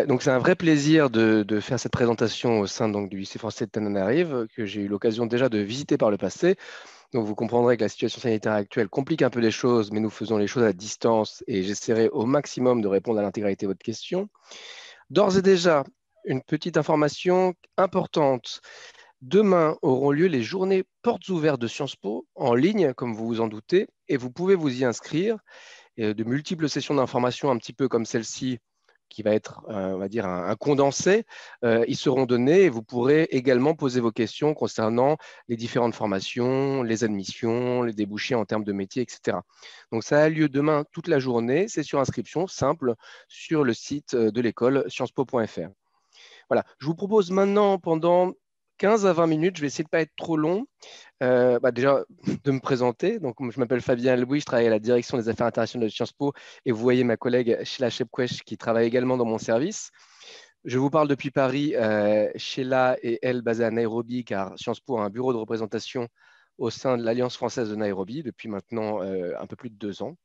Donc, c'est un vrai plaisir de faire cette présentation au sein donc, du lycée français de Tananarive, que j'ai eu l'occasion déjà de visiter par le passé. Donc, vous comprendrez que la situation sanitaire actuelle complique un peu les choses, mais nous faisons les choses à distance et j'essaierai au maximum de répondre à l'intégralité de votre question. D'ores et déjà, une petite information importante. Demain auront lieu les journées portes ouvertes de Sciences Po en ligne, comme vous vous en doutez, et vous pouvez vous y inscrire. Et de multiples sessions d'information, un petit peu comme celle-ci, qui va être, on va dire, un condensé, ils seront donnés et vous pourrez également poser vos questions concernant les différentes formations, les admissions, les débouchés en termes de métier, etc. Donc, ça a lieu demain toute la journée. C'est sur inscription simple sur le site de l'école sciencespo.fr. Voilà, je vous propose maintenant, pendant 15 à 20 minutes, je vais essayer de ne pas être trop long, déjà de me présenter. Donc, je m'appelle Fabien Louis, je travaille à la direction des affaires internationales de Sciences Po et vous voyez ma collègue Sheila Chepkwesh qui travaille également dans mon service. Je vous parle depuis Paris. Sheila et elle basées à Nairobi car Sciences Po a un bureau de représentation au sein de l'Alliance française de Nairobi depuis maintenant un peu plus de 2 ans.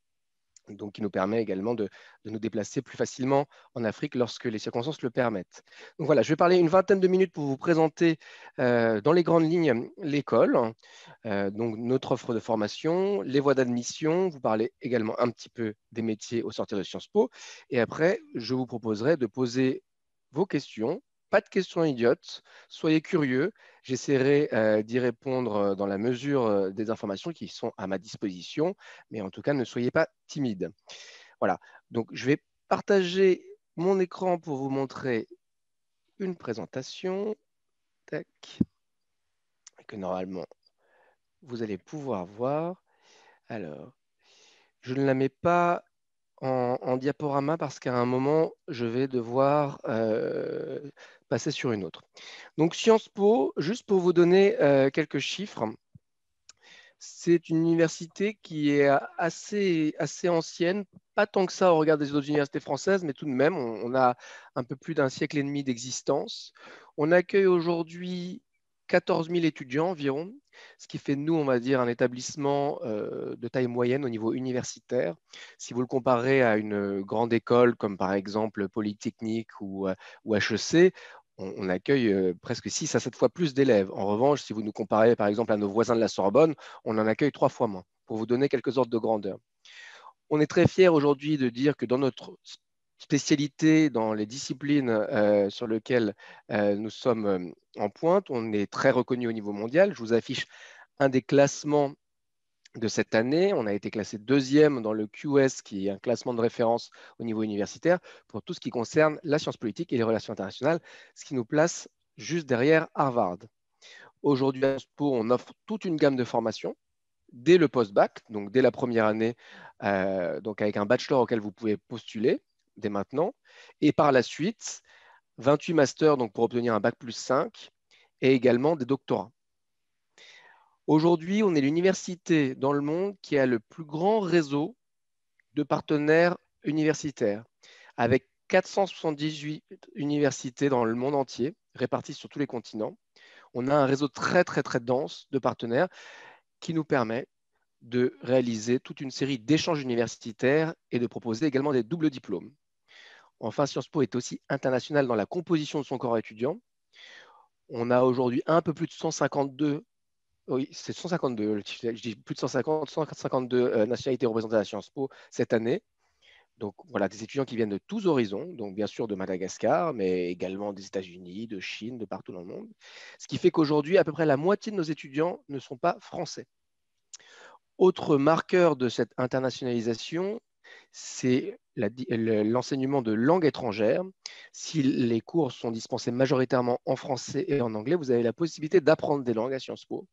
Donc, qui nous permet également de nous déplacer plus facilement en Afrique lorsque les circonstances le permettent. Donc voilà, je vais parler une vingtaine de minutes pour vous présenter dans les grandes lignes l'école, donc notre offre de formation, les voies d'admission, vous parler également un petit peu des métiers au sortir de Sciences Po, et après, je vous proposerai de poser vos questions. Pas de questions idiotes, soyez curieux, j'essaierai d'y répondre dans la mesure des informations qui sont à ma disposition, mais en tout cas, ne soyez pas timides. Voilà, donc je vais partager mon écran pour vous montrer une présentation, tac, que normalement, vous allez pouvoir voir. Alors, je ne la mets pas en diaporama parce qu'à un moment, je vais devoir passer sur une autre. Donc, Sciences Po, juste pour vous donner quelques chiffres, c'est une université qui est assez ancienne, pas tant que ça au regard des autres universités françaises, mais tout de même, on a un peu plus d'un siècle et demi d'existence. On accueille aujourd'hui 14 000 étudiants environ, ce qui fait de nous, on va dire, un établissement de taille moyenne au niveau universitaire. Si vous le comparez à une grande école comme par exemple Polytechnique ou HEC, on accueille presque 6 à 7 fois plus d'élèves. En revanche, si vous nous comparez par exemple à nos voisins de la Sorbonne, on en accueille 3 fois moins, pour vous donner quelques ordres de grandeur. On est très fiers aujourd'hui de dire que dans notre spécialité, dans les disciplines sur lesquelles nous sommes en pointe, on est très reconnu au niveau mondial. Je vous affiche un des classements de cette année. On a été classé 2e dans le QS, qui est un classement de référence au niveau universitaire, pour tout ce qui concerne la science politique et les relations internationales, ce qui nous place juste derrière Harvard. Aujourd'hui, à Sciences Po, on offre toute une gamme de formations dès le post-bac, donc dès la première année, donc avec un bachelor auquel vous pouvez postuler dès maintenant, et par la suite, 28 masters donc pour obtenir un bac plus 5, et également des doctorats. Aujourd'hui, on est l'université dans le monde qui a le plus grand réseau de partenaires universitaires, avec 478 universités dans le monde entier, réparties sur tous les continents. On a un réseau très, très, très dense de partenaires qui nous permet de réaliser toute une série d'échanges universitaires et de proposer également des doubles diplômes. Enfin, Sciences Po est aussi international dans la composition de son corps étudiant. On a aujourd'hui un peu plus de 152, oui, c'est 152, je dis plus de 150, 152 nationalités représentées à Sciences Po cette année. Donc voilà, des étudiants qui viennent de tous horizons, donc bien sûr de Madagascar, mais également des États-Unis, de Chine, de partout dans le monde. Ce qui fait qu'aujourd'hui, à peu près la moitié de nos étudiants ne sont pas français. Autre marqueur de cette internationalisation, c'est l'enseignement de langues étrangères. Si les cours sont dispensés majoritairement en français et en anglais, vous avez la possibilité d'apprendre des langues à Sciences Po.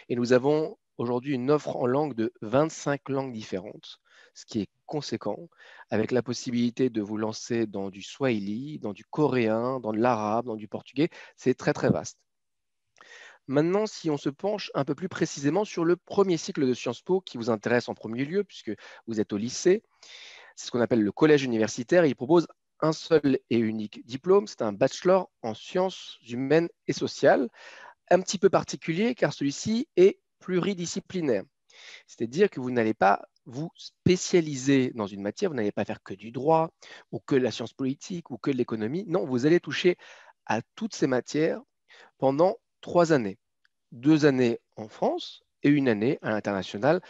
Et nous avons aujourd'hui une offre en langue de 25 langues différentes, ce qui est conséquent, avec la possibilité de vous lancer dans du swahili, dans du coréen, dans de l'arabe, dans du portugais. C'est très, très vaste. Maintenant, si on se penche un peu plus précisément sur le premier cycle de Sciences Po qui vous intéresse en premier lieu, puisque vous êtes au lycée, c'est ce qu'on appelle le collège universitaire. Il propose un seul et unique diplôme, c'est un bachelor en sciences humaines et sociales, un petit peu particulier car celui-ci est pluridisciplinaire. C'est-à-dire que vous n'allez pas vous spécialiser dans une matière. Vous n'allez pas faire que du droit ou que de la science politique ou que de l'économie. Non, vous allez toucher à toutes ces matières pendant 3 années. 2 années en France et 1 année à l'international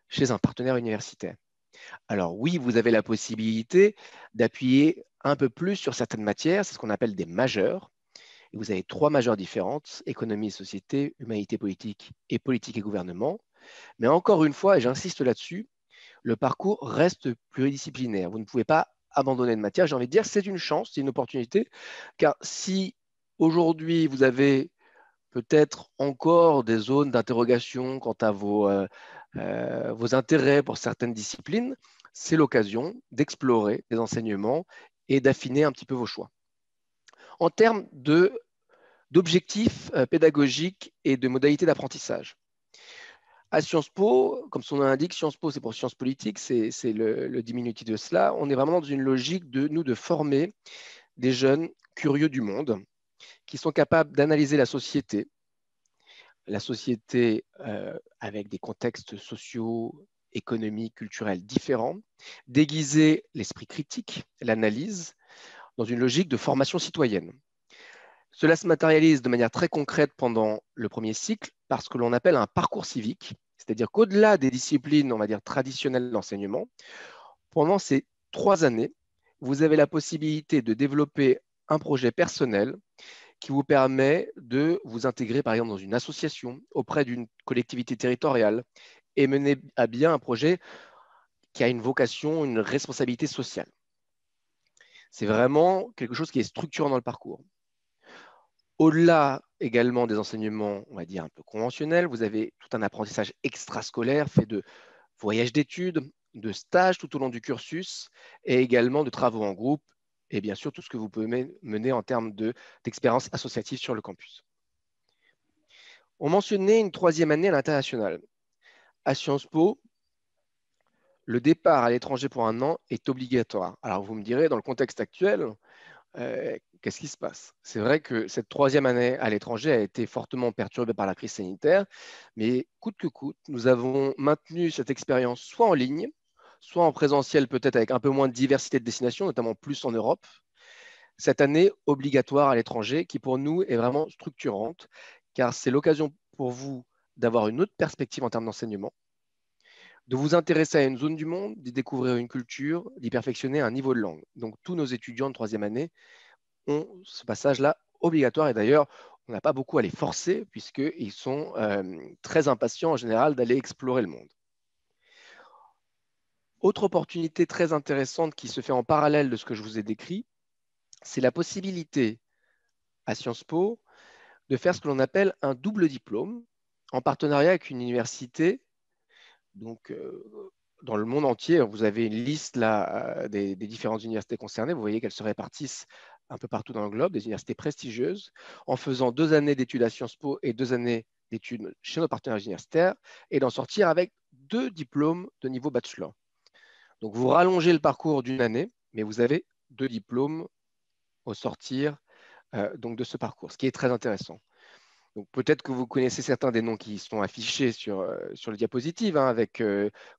chez un partenaire universitaire. Alors oui, vous avez la possibilité d'appuyer un peu plus sur certaines matières, c'est ce qu'on appelle des majeurs. Et vous avez 3 majeures différentes, économie et société, humanité politique et gouvernement. Mais encore une fois, et j'insiste là-dessus, le parcours reste pluridisciplinaire. Vous ne pouvez pas abandonner de matière. J'ai envie de dire, c'est une chance, c'est une opportunité, car si aujourd'hui vous avez peut-être encore des zones d'interrogation quant à vos intérêts pour certaines disciplines, c'est l'occasion d'explorer des enseignements et d'affiner un petit peu vos choix. En termes d'objectifs pédagogiques et de modalités d'apprentissage, à Sciences Po, comme son nom l'indique, Sciences Po, c'est pour sciences politiques, c'est le diminutif de cela. On est vraiment dans une logique de former des jeunes curieux du monde qui sont capables d'analyser la société avec des contextes sociaux, économiques, culturels différents, déguiser l'esprit critique, l'analyse, dans une logique de formation citoyenne. Cela se matérialise de manière très concrète pendant le premier cycle par ce que l'on appelle un parcours civique, c'est-à-dire qu'au-delà des disciplines, on va dire, traditionnelles d'enseignement, pendant ces 3 années, vous avez la possibilité de développer un projet personnel qui vous permet de vous intégrer, par exemple, dans une association auprès d'une collectivité territoriale et mener à bien un projet qui a une vocation, une responsabilité sociale. C'est vraiment quelque chose qui est structurant dans le parcours. Au-delà également des enseignements, on va dire, un peu conventionnels, vous avez tout un apprentissage extrascolaire fait de voyages d'études, de stages tout au long du cursus et également de travaux en groupe et bien sûr tout ce que vous pouvez mener en termes d'expérience associative sur le campus. On mentionnait une 3e année à l'international. À Sciences Po, le départ à l'étranger pour 1 an est obligatoire. Alors vous me direz, dans le contexte actuel, qu'est-ce qui se passe? C'est vrai que cette 3e année à l'étranger a été fortement perturbée par la crise sanitaire, mais coûte que coûte, nous avons maintenu cette expérience soit en ligne, soit en présentiel, peut-être avec un peu moins de diversité de destinations, notamment plus en Europe. Cette année obligatoire à l'étranger, qui pour nous est vraiment structurante, car c'est l'occasion pour vous d'avoir une autre perspective en termes d'enseignement, de vous intéresser à une zone du monde, d'y découvrir une culture, d'y perfectionner un niveau de langue. Donc tous nos étudiants de 3e année ont ce passage-là obligatoire. Et d'ailleurs, on n'a pas beaucoup à les forcer puisqu'ils sont très impatients en général d'aller explorer le monde. Autre opportunité très intéressante qui se fait en parallèle de ce que je vous ai décrit, c'est la possibilité à Sciences Po de faire ce que l'on appelle un double diplôme en partenariat avec une université. Donc, dans le monde entier, vous avez une liste là des différentes universités concernées. Vous voyez qu'elles se répartissent un peu partout dans le globe, des universités prestigieuses, en faisant 2 années d'études à Sciences Po et 2 années d'études chez nos partenaires universitaires, et d'en sortir avec 2 diplômes de niveau bachelor. Donc, vous rallongez le parcours d'1 année, mais vous avez 2 diplômes au sortir donc de ce parcours, ce qui est très intéressant. Donc peut-être que vous connaissez certains des noms qui sont affichés sur le diapositive, hein, avec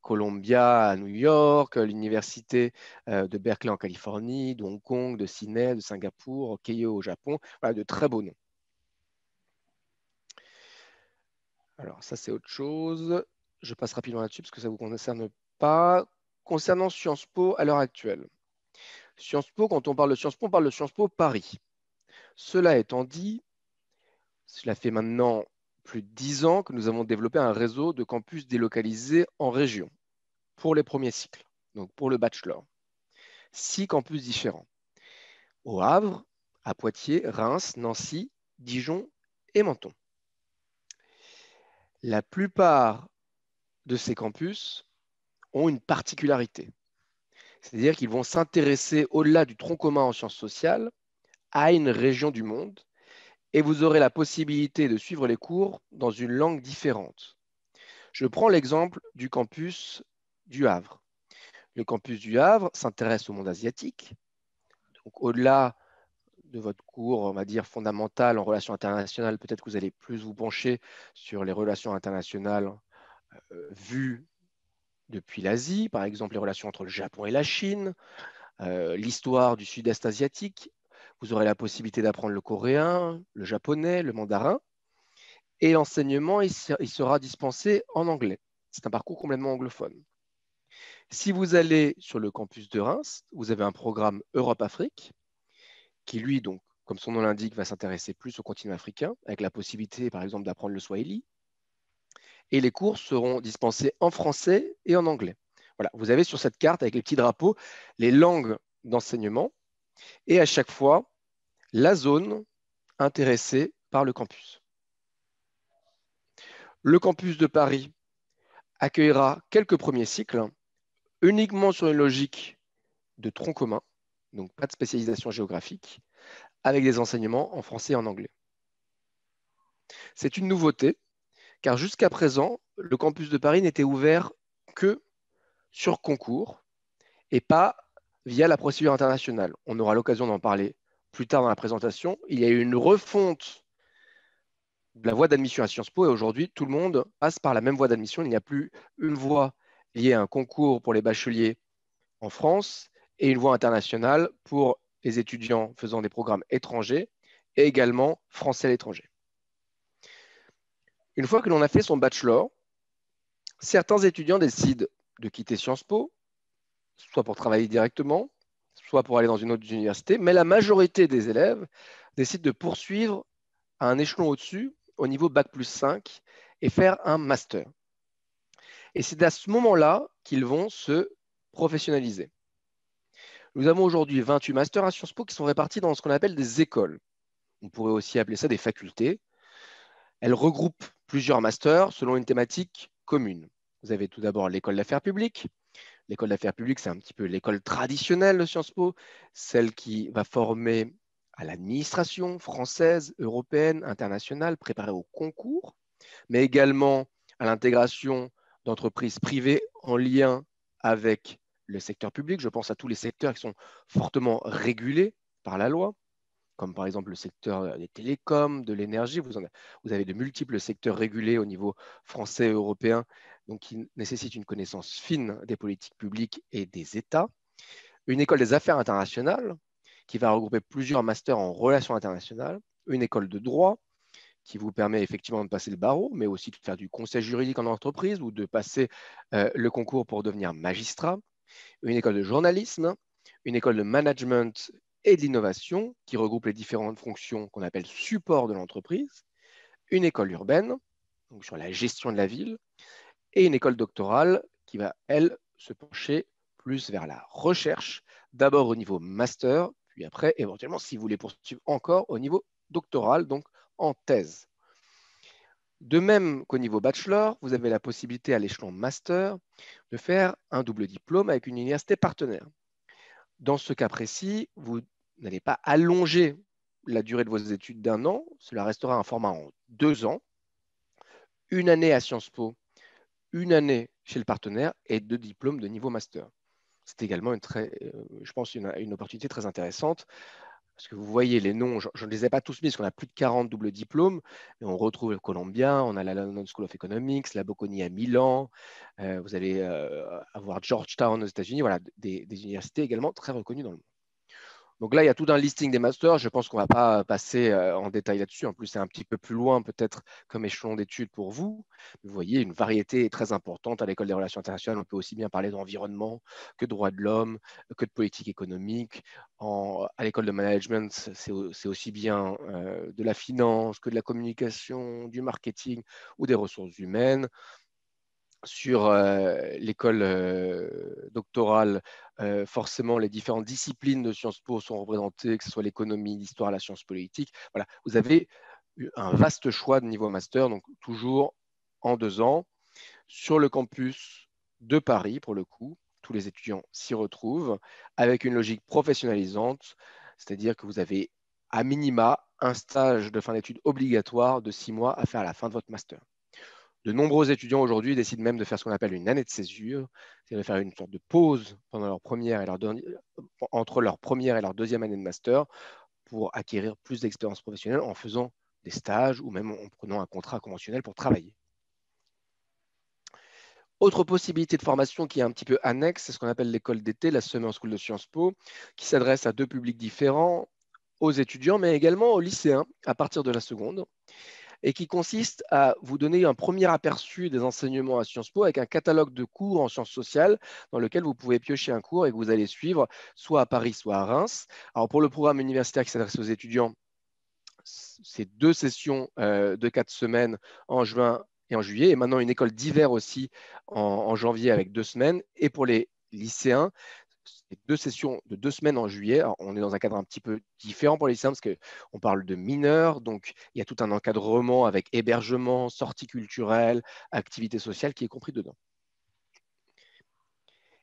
Columbia à New York, l'université de Berkeley en Californie, de Hong Kong, de Sydney, de Singapour, Keio au Japon. Voilà, de très beaux noms. Alors ça, c'est autre chose. Je passe rapidement là-dessus parce que ça ne vous concerne pas. Concernant Sciences Po à l'heure actuelle. Sciences Po, quand on parle de Sciences Po, on parle de Sciences Po Paris. Cela étant dit, cela fait maintenant plus de 10 ans que nous avons développé un réseau de campus délocalisés en région pour les premiers cycles, donc pour le bachelor. 6 campus différents. Au Havre, à Poitiers, Reims, Nancy, Dijon et Menton. La plupart de ces campus ont une particularité. C'est-à-dire qu'ils vont s'intéresser au-delà du tronc commun en sciences sociales à une région du monde et vous aurez la possibilité de suivre les cours dans une langue différente. Je prends l'exemple du campus du Havre. Le campus du Havre s'intéresse au monde asiatique. Donc, au-delà de votre cours, on va dire, fondamental en relations internationales, peut-être que vous allez plus vous pencher sur les relations internationales vues depuis l'Asie, par exemple les relations entre le Japon et la Chine, l'histoire du sud-est asiatique. Vous aurez la possibilité d'apprendre le coréen, le japonais, le mandarin. Et l'enseignement, il sera dispensé en anglais. C'est un parcours complètement anglophone. Si vous allez sur le campus de Reims, vous avez un programme Europe-Afrique qui, lui, donc, comme son nom l'indique, va s'intéresser plus au continent africain, avec la possibilité, par exemple, d'apprendre le swahili. Et les cours seront dispensés en français et en anglais. Voilà, vous avez sur cette carte, avec les petits drapeaux, les langues d'enseignement et à chaque fois, la zone intéressée par le campus. Le campus de Paris accueillera quelques premiers cycles, uniquement sur une logique de tronc commun, donc pas de spécialisation géographique, avec des enseignements en français et en anglais. C'est une nouveauté, car jusqu'à présent, le campus de Paris n'était ouvert que sur concours et pas via la procédure internationale. On aura l'occasion d'en parler plus tard dans la présentation. Il y a eu une refonte de la voie d'admission à Sciences Po et aujourd'hui, tout le monde passe par la même voie d'admission. Il n'y a plus une voie liée à un concours pour les bacheliers en France et une voie internationale pour les étudiants faisant des programmes étrangers et également français à l'étranger. Une fois que l'on a fait son bachelor, certains étudiants décident de quitter Sciences Po, soit pour travailler directement, soit pour aller dans une autre université, mais la majorité des élèves décident de poursuivre à un échelon au-dessus, au niveau Bac+5, et faire un master. Et c'est à ce moment-là qu'ils vont se professionnaliser. Nous avons aujourd'hui 28 masters à Sciences Po qui sont répartis dans ce qu'on appelle des écoles. On pourrait aussi appeler ça des facultés. Elles regroupent plusieurs masters selon une thématique commune. Vous avez tout d'abord l'école d'affaires publiques. L'école d'affaires publiques, c'est un petit peu l'école traditionnelle de Sciences Po, celle qui va former à l'administration française, européenne, internationale, préparée au concours, mais également à l'intégration d'entreprises privées en lien avec le secteur public. Je pense à tous les secteurs qui sont fortement régulés par la loi, comme par exemple le secteur des télécoms, de l'énergie. Vous avez de multiples secteurs régulés au niveau français et européen, donc qui nécessitent une connaissance fine des politiques publiques et des États. Une école des affaires internationales, qui va regrouper plusieurs masters en relations internationales. Une école de droit, qui vous permet effectivement de passer le barreau, mais aussi de faire du conseil juridique en entreprise ou de passer le concours pour devenir magistrat. Une école de journalisme, une école de management et de l'innovation qui regroupe les différentes fonctions qu'on appelle support de l'entreprise, une école urbaine, donc sur la gestion de la ville, et une école doctorale qui va, elle, se pencher plus vers la recherche, d'abord au niveau master, puis après, éventuellement, si vous voulez poursuivre encore, au niveau doctoral, donc en thèse. De même qu'au niveau bachelor, vous avez la possibilité à l'échelon master de faire un double diplôme avec une université partenaire. Dans ce cas précis, vous n'allez pas allonger la durée de vos études d'un an, cela restera un format en 2 ans, une année à Sciences Po, une année chez le partenaire et 2 diplômes de niveau master. C'est également je pense une opportunité très intéressante parce que vous voyez les noms, je ne les ai pas tous mis parce qu'on a plus de 40 doubles diplômes, mais on retrouve le Columbia, on a la London School of Economics, la Bocconi à Milan, vous allez avoir Georgetown aux États-Unis, voilà, des universités également très reconnues dans le monde. Donc là, il y a tout un listing des masters. Je pense qu'on ne va pas passer en détail là-dessus. En plus, c'est un petit peu plus loin peut-être comme échelon d'études pour vous. Vous voyez, une variété très importante à l'école des relations internationales. On peut aussi bien parler d'environnement que de droits de l'homme, que de politique économique. À l'école de management, c'est aussi bien de la finance que de la communication, du marketing ou des ressources humaines. Sur l'école doctorale, forcément, les différentes disciplines de Sciences Po sont représentées, que ce soit l'économie, l'histoire, la science politique. Voilà, vous avez un vaste choix de niveau master, donc toujours en 2 ans. Sur le campus de Paris, pour le coup, tous les étudiants s'y retrouvent avec une logique professionnalisante, c'est-à-dire que vous avez à minima un stage de fin d'études obligatoire de 6 mois à faire à la fin de votre master. De nombreux étudiants aujourd'hui décident même de faire ce qu'on appelle une année de césure, c'est-à-dire de faire une sorte de pause pendant entre leur première et leur deuxième année de master pour acquérir plus d'expérience professionnelle en faisant des stages ou même en prenant un contrat conventionnel pour travailler. Autre possibilité de formation qui est un petit peu annexe, c'est ce qu'on appelle l'école d'été, la Summer School de Sciences Po, qui s'adresse à deux publics différents, aux étudiants, mais également aux lycéens à partir de la seconde, et qui consiste à vous donner un premier aperçu des enseignements à Sciences Po avec un catalogue de cours en sciences sociales dans lequel vous pouvez piocher un cours et que vous allez suivre soit à Paris, soit à Reims. Alors pour le programme universitaire qui s'adresse aux étudiants, c'est 2 sessions de 4 semaines en juin et en juillet, et maintenant une école d'hiver aussi en janvier avec 2 semaines. Et pour les lycéens, c'est 2 sessions de 2 semaines en juillet. Alors, on est dans un cadre un petit peu différent pour les lycéens parce qu'on parle de mineurs, donc il y a tout un encadrement avec hébergement, sortie culturelle, activités sociales qui est compris dedans.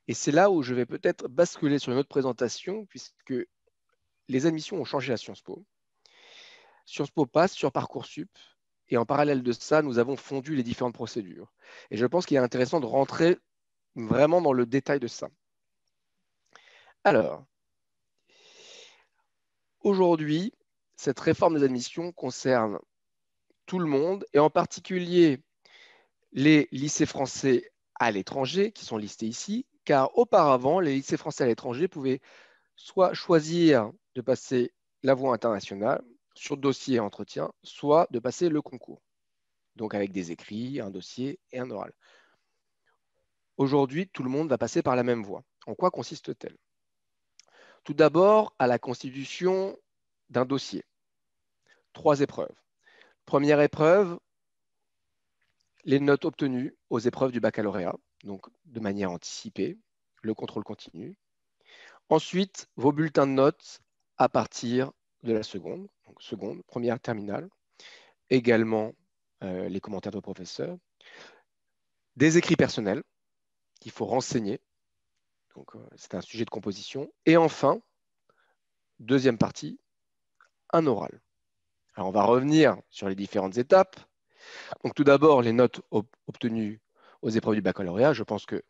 Et c'est là où je vais peut-être basculer sur une autre présentation puisque les admissions ont changé à Sciences Po. Sciences Po passe sur Parcoursup. Et en parallèle de ça, nous avons fondu les différentes procédures. Et je pense qu'il est intéressant de rentrer vraiment dans le détail de ça. Alors, aujourd'hui, cette réforme des admissions concerne tout le monde, et en particulier les lycées français à l'étranger, qui sont listés ici, car auparavant, les lycées français à l'étranger pouvaient soit choisir de passer la voie internationale sur dossier et entretien, soit de passer le concours, donc avec des écrits, un dossier et un oral. Aujourd'hui, tout le monde va passer par la même voie. En quoi consiste-t-elle? Tout d'abord, à la constitution d'un dossier. 3 épreuves. Première épreuve, les notes obtenues aux épreuves du baccalauréat, donc de manière anticipée, le contrôle continu. Ensuite, vos bulletins de notes à partir de la seconde, donc seconde, première, terminale. Également, les commentaires de professeurs. Des écrits personnels qu'il faut renseigner. Donc, c'est un sujet de composition. Et enfin, deuxième partie, un oral. Alors, on va revenir sur les différentes étapes. Donc, tout d'abord, les notes obtenues aux épreuves du baccalauréat. Je pense que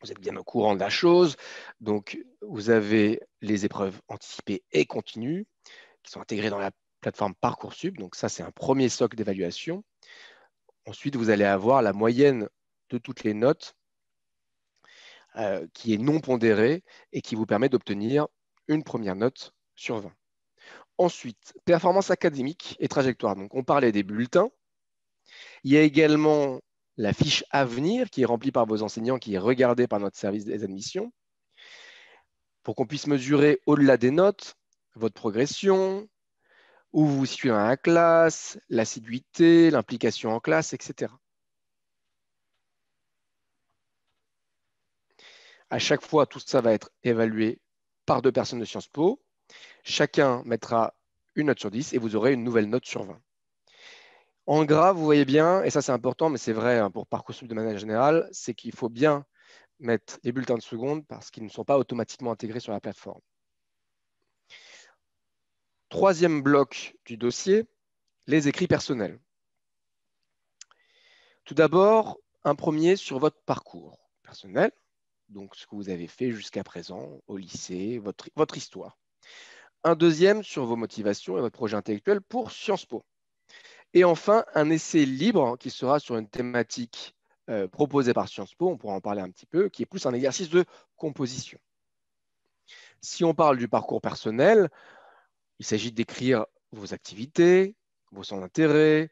vous êtes bien au courant de la chose. Donc, vous avez les épreuves anticipées et continues qui sont intégrées dans la plateforme Parcoursup. Donc, ça, c'est un premier socle d'évaluation. Ensuite, vous allez avoir la moyenne de toutes les notes qui est non pondérée et qui vous permet d'obtenir une première note sur 20. Ensuite, performance académique et trajectoire. Donc, on parlait des bulletins. Il y a également la fiche à venir qui est remplie par vos enseignants, qui est regardée par notre service des admissions, pour qu'on puisse mesurer au-delà des notes votre progression, où vous vous situez dans la classe, l'assiduité, l'implication en classe, etc. À chaque fois, tout ça va être évalué par 2 personnes de Sciences Po. Chacun mettra une note sur 10 et vous aurez une nouvelle note sur 20. En gras, vous voyez bien, et ça c'est important, mais c'est vrai pour Parcoursup de manière générale, c'est qu'il faut bien mettre les bulletins de seconde parce qu'ils ne sont pas automatiquement intégrés sur la plateforme. Troisième bloc du dossier, les écrits personnels. Tout d'abord, un premier sur votre parcours personnel, donc ce que vous avez fait jusqu'à présent au lycée, votre histoire. Un deuxième sur vos motivations et votre projet intellectuel pour Sciences Po. Et enfin, un essai libre qui sera sur une thématique proposée par Sciences Po, on pourra en parler un petit peu, qui est plus un exercice de composition. Si on parle du parcours personnel, il s'agit d'écrire vos activités, vos centres d'intérêt,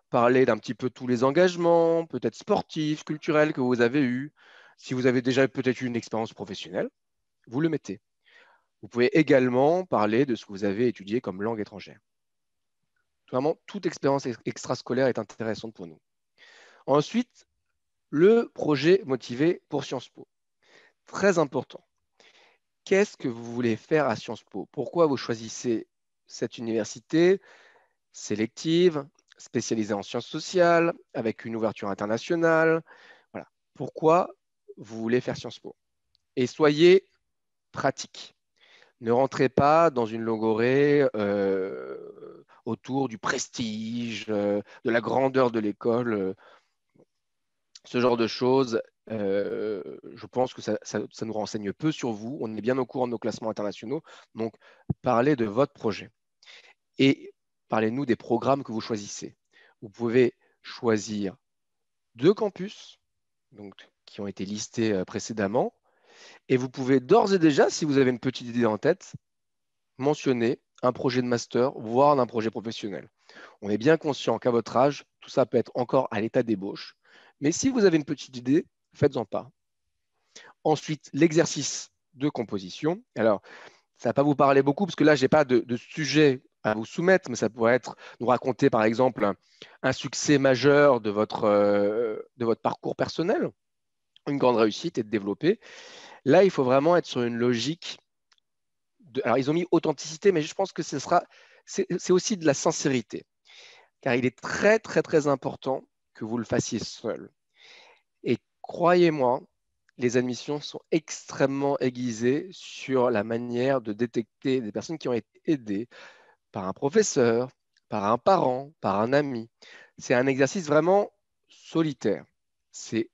parler d'un petit peu tous les engagements, peut-être sportifs, culturels que vous avez eus. Si vous avez déjà peut-être eu une expérience professionnelle, vous le mettez. Vous pouvez également parler de ce que vous avez étudié comme langue étrangère. Vraiment, toute expérience extrascolaire est intéressante pour nous. Ensuite, le projet motivé pour Sciences Po. Très important. Qu'est-ce que vous voulez faire à Sciences Po? Pourquoi vous choisissez cette université sélective, spécialisée en sciences sociales, avec une ouverture internationale? Voilà. Pourquoi vous voulez faire Sciences Po? Et soyez pratique. Ne rentrez pas dans une logorée autour du prestige, de la grandeur de l'école. Ce genre de choses, je pense que ça nous renseigne peu sur vous. On est bien au courant de nos classements internationaux. Donc, parlez de votre projet. Et parlez-nous des programmes que vous choisissez. Vous pouvez choisir 2 campus donc, qui ont été listés précédemment. Et vous pouvez d'ores et déjà, si vous avez une petite idée en tête, mentionner un projet de master, voire d'un projet professionnel. On est bien conscient qu'à votre âge, tout ça peut être encore à l'état d'ébauche. Mais si vous avez une petite idée, faites-en part. Ensuite, l'exercice de composition. Alors, ça ne va pas vous parler beaucoup parce que là, je n'ai pas de sujet à vous soumettre, mais ça pourrait être nous raconter, par exemple, un succès majeur de votre parcours personnel, une grande réussite et de développer. Là, il faut vraiment être sur une logique. Alors, ils ont mis authenticité, mais je pense que c'est aussi de la sincérité, car il est très, très, très important que vous le fassiez seul. Et croyez-moi, les admissions sont extrêmement aiguisées sur la manière de détecter des personnes qui ont été aidées par un professeur, par un parent, par un ami. C'est un exercice vraiment solitaire. C'est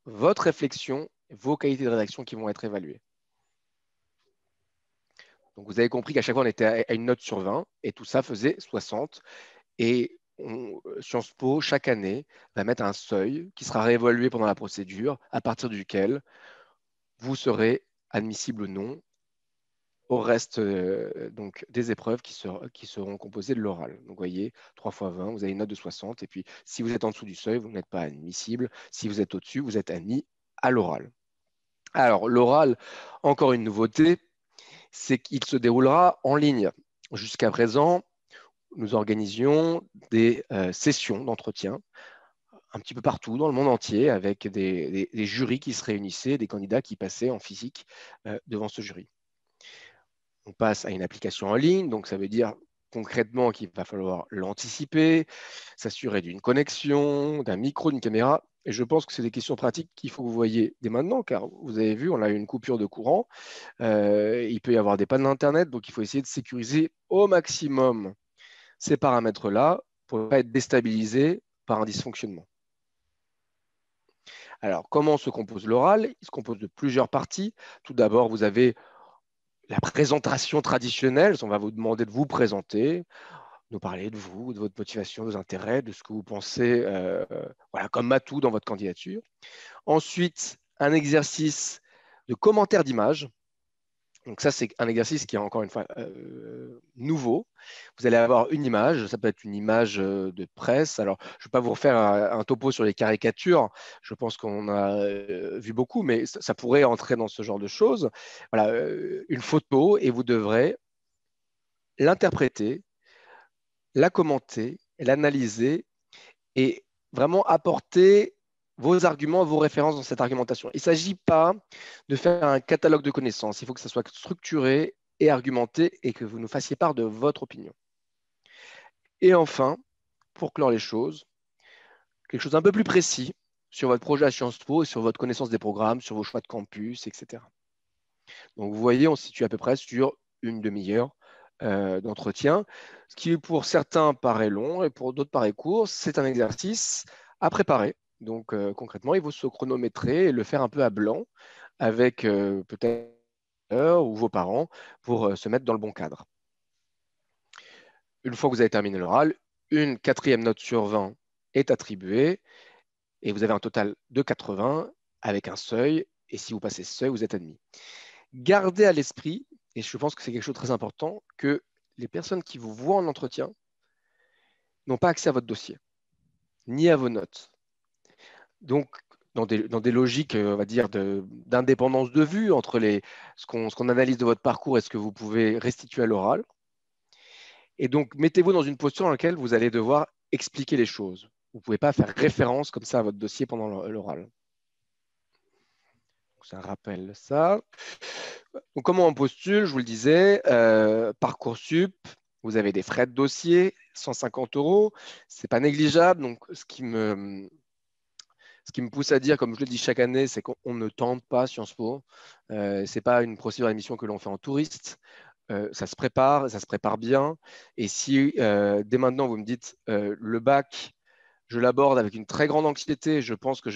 votre réflexion, vos qualités de rédaction qui vont être évaluées. Donc vous avez compris qu'à chaque fois, on était à une note sur 20 et tout ça faisait 60. Et Sciences Po, chaque année, va mettre un seuil qui sera réévalué pendant la procédure, à partir duquel vous serez admissible ou non au reste donc, des épreuves qui seront composées de l'oral. Donc, vous voyez, 3 fois 20, vous avez une note de 60. Et puis, si vous êtes en dessous du seuil, vous n'êtes pas admissible. Si vous êtes au-dessus, vous êtes admis à l'oral. Alors, l'oral, encore une nouveauté, c'est qu'il se déroulera en ligne. Jusqu'à présent, nous organisions des sessions d'entretien un petit peu partout dans le monde entier avec des jurys qui se réunissaient, des candidats qui passaient en physique devant ce jury. On passe à une application en ligne, donc ça veut dire concrètement qu'il va falloir l'anticiper, s'assurer d'une connexion, d'un micro, d'une caméra. Et je pense que c'est des questions pratiques qu'il faut que vous voyez dès maintenant, car vous avez vu, on a eu une coupure de courant. Il peut y avoir des pannes d'Internet, donc il faut essayer de sécuriser au maximum ces paramètres-là pour ne pas être déstabilisé par un dysfonctionnement. Alors, comment se compose l'oral? Il se compose de plusieurs parties. Tout d'abord, vous avez la présentation traditionnelle. On va vous demander de vous présenter, nous parler de vous, de votre motivation, de vos intérêts, de ce que vous pensez voilà, comme atout dans votre candidature. Ensuite, un exercice de commentaire d'image. Donc ça, c'est un exercice qui est encore une fois nouveau. Vous allez avoir une image, ça peut être une image de presse. Alors, je ne vais pas vous refaire un topo sur les caricatures, je pense qu'on a vu beaucoup, mais ça pourrait entrer dans ce genre de choses. Voilà, une photo et vous devrez l'interpréter, la commenter, l'analyser et vraiment apporter vos arguments, vos références dans cette argumentation. Il ne s'agit pas de faire un catalogue de connaissances. Il faut que ça soit structuré et argumenté et que vous nous fassiez part de votre opinion. Et enfin, pour clore les choses, quelque chose d'un peu plus précis sur votre projet à Sciences Po et sur votre connaissance des programmes, sur vos choix de campus, etc. Donc, vous voyez, on se situe à peu près sur une demi-heure d'entretien, ce qui pour certains paraît long et pour d'autres paraît court. C'est un exercice à préparer. Donc, concrètement, il faut se chronométrer et le faire un peu à blanc avec peut-être ou vos parents pour se mettre dans le bon cadre. Une fois que vous avez terminé l'oral, une 4e note sur 20 est attribuée et vous avez un total de 80 avec un seuil. Et si vous passez ce seuil, vous êtes admis. Gardez à l'esprit, et je pense que c'est quelque chose de très important, que les personnes qui vous voient en entretien n'ont pas accès à votre dossier, ni à vos notes. Donc, dans des logiques, on va dire, d'indépendance de vue entre ce qu'on analyse de votre parcours et ce que vous pouvez restituer à l'oral. Et donc, mettez-vous dans une posture dans laquelle vous allez devoir expliquer les choses. Vous ne pouvez pas faire référence comme ça à votre dossier pendant l'oral. Ça rappelle ça. Donc, comment on postule? Je vous le disais, Parcoursup, vous avez des frais de dossier, 150 €. Ce n'est pas négligeable. Donc, ce qui me pousse à dire, comme je le dis chaque année, c'est qu'on ne tente pas Sciences Po. Ce n'est pas une procédure d'admission que l'on fait en touriste. Ça se prépare bien. Et si dès maintenant vous me dites le bac, je l'aborde avec une très grande anxiété, je pense que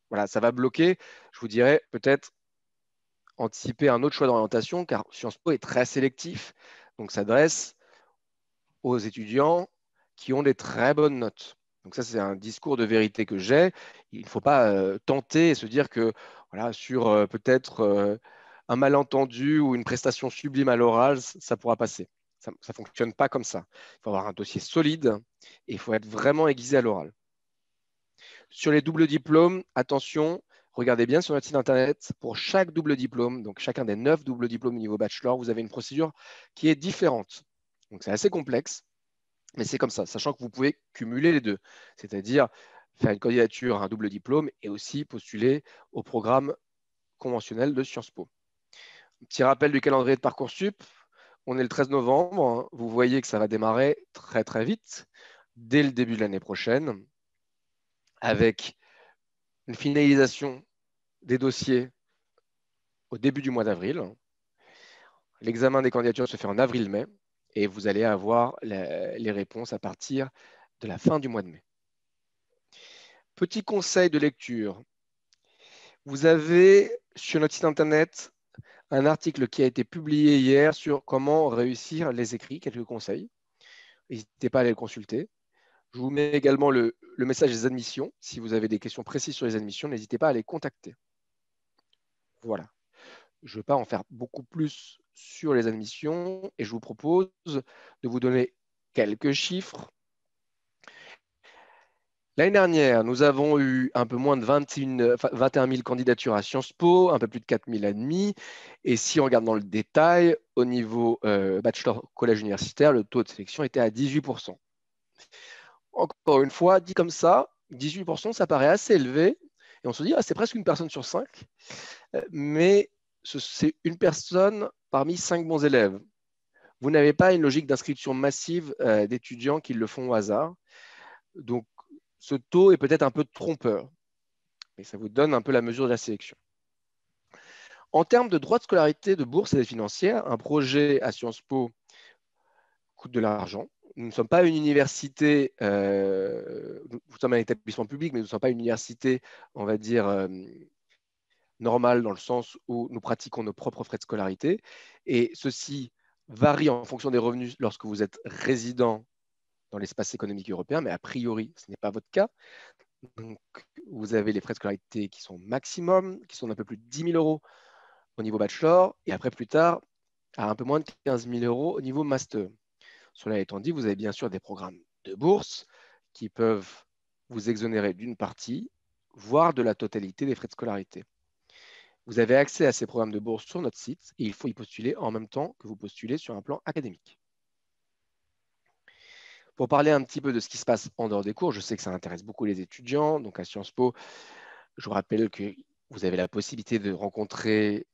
voilà, ça va bloquer, je vous dirais peut-être anticiper un autre choix d'orientation, car Sciences Po est très sélectif, donc s'adresse aux étudiants qui ont des très bonnes notes. Donc ça, c'est un discours de vérité que j'ai. Il ne faut pas tenter et se dire que voilà, sur peut-être un malentendu ou une prestation sublime à l'oral, ça pourra passer. Ça ne fonctionne pas comme ça. Il faut avoir un dossier solide et il faut être vraiment aiguisé à l'oral. Sur les doubles diplômes, attention, regardez bien sur notre site internet, pour chaque double diplôme, donc chacun des 9 doubles diplômes au niveau bachelor, vous avez une procédure qui est différente. Donc c'est assez complexe, mais c'est comme ça, sachant que vous pouvez cumuler les deux, c'est-à-dire faire une candidature à un double diplôme et aussi postuler au programme conventionnel de Sciences Po. Petit rappel du calendrier de Parcoursup, on est le 13 novembre, hein. Vous voyez que ça va démarrer très très vite, dès le début de l'année prochaine, avec une finalisation des dossiers au début du mois d'avril. L'examen des candidatures se fait en avril-mai et vous allez avoir les réponses à partir de la fin du mois de mai. Petit conseil de lecture. Vous avez sur notre site internet un article qui a été publié hier sur comment réussir les écrits, quelques conseils. N'hésitez pas à aller le consulter. Je vous mets également le message des admissions. Si vous avez des questions précises sur les admissions, n'hésitez pas à les contacter. Voilà. Je ne vais pas en faire beaucoup plus sur les admissions et je vous propose de vous donner quelques chiffres. L'année dernière, nous avons eu un peu moins de 21 000 candidatures à Sciences Po, un peu plus de 4 000 admis. Et si on regarde dans le détail, au niveau bachelor collège universitaire, le taux de sélection était à 18%. Encore une fois, dit comme ça, 18%, ça paraît assez élevé. Et on se dit, ah, c'est presque une personne sur 5. Mais c'est une personne parmi 5 bons élèves. Vous n'avez pas une logique d'inscription massive d'étudiants qui le font au hasard. Donc, ce taux est peut-être un peu trompeur, mais ça vous donne un peu la mesure de la sélection. En termes de droits de scolarité, de bourse et d'aide financière, un projet à Sciences Po coûte de l'argent. Nous ne sommes pas une université, nous sommes un établissement public, mais nous ne sommes pas une université, on va dire, normale dans le sens où nous pratiquons nos propres frais de scolarité. Et ceci varie en fonction des revenus lorsque vous êtes résident dans l'espace économique européen, mais a priori, ce n'est pas votre cas. Donc, vous avez les frais de scolarité qui sont maximum, qui sont d'un peu plus de 10 000 euros au niveau bachelor, et après, plus tard, à un peu moins de 15 000 euros au niveau master. Cela étant dit, vous avez bien sûr des programmes de bourse qui peuvent vous exonérer d'une partie, voire de la totalité des frais de scolarité. Vous avez accès à ces programmes de bourse sur notre site et il faut y postuler en même temps que vous postulez sur un plan académique. Pour parler un petit peu de ce qui se passe en dehors des cours, je sais que ça intéresse beaucoup les étudiants. Donc à Sciences Po, je vous rappelle que vous avez la possibilité de rencontrer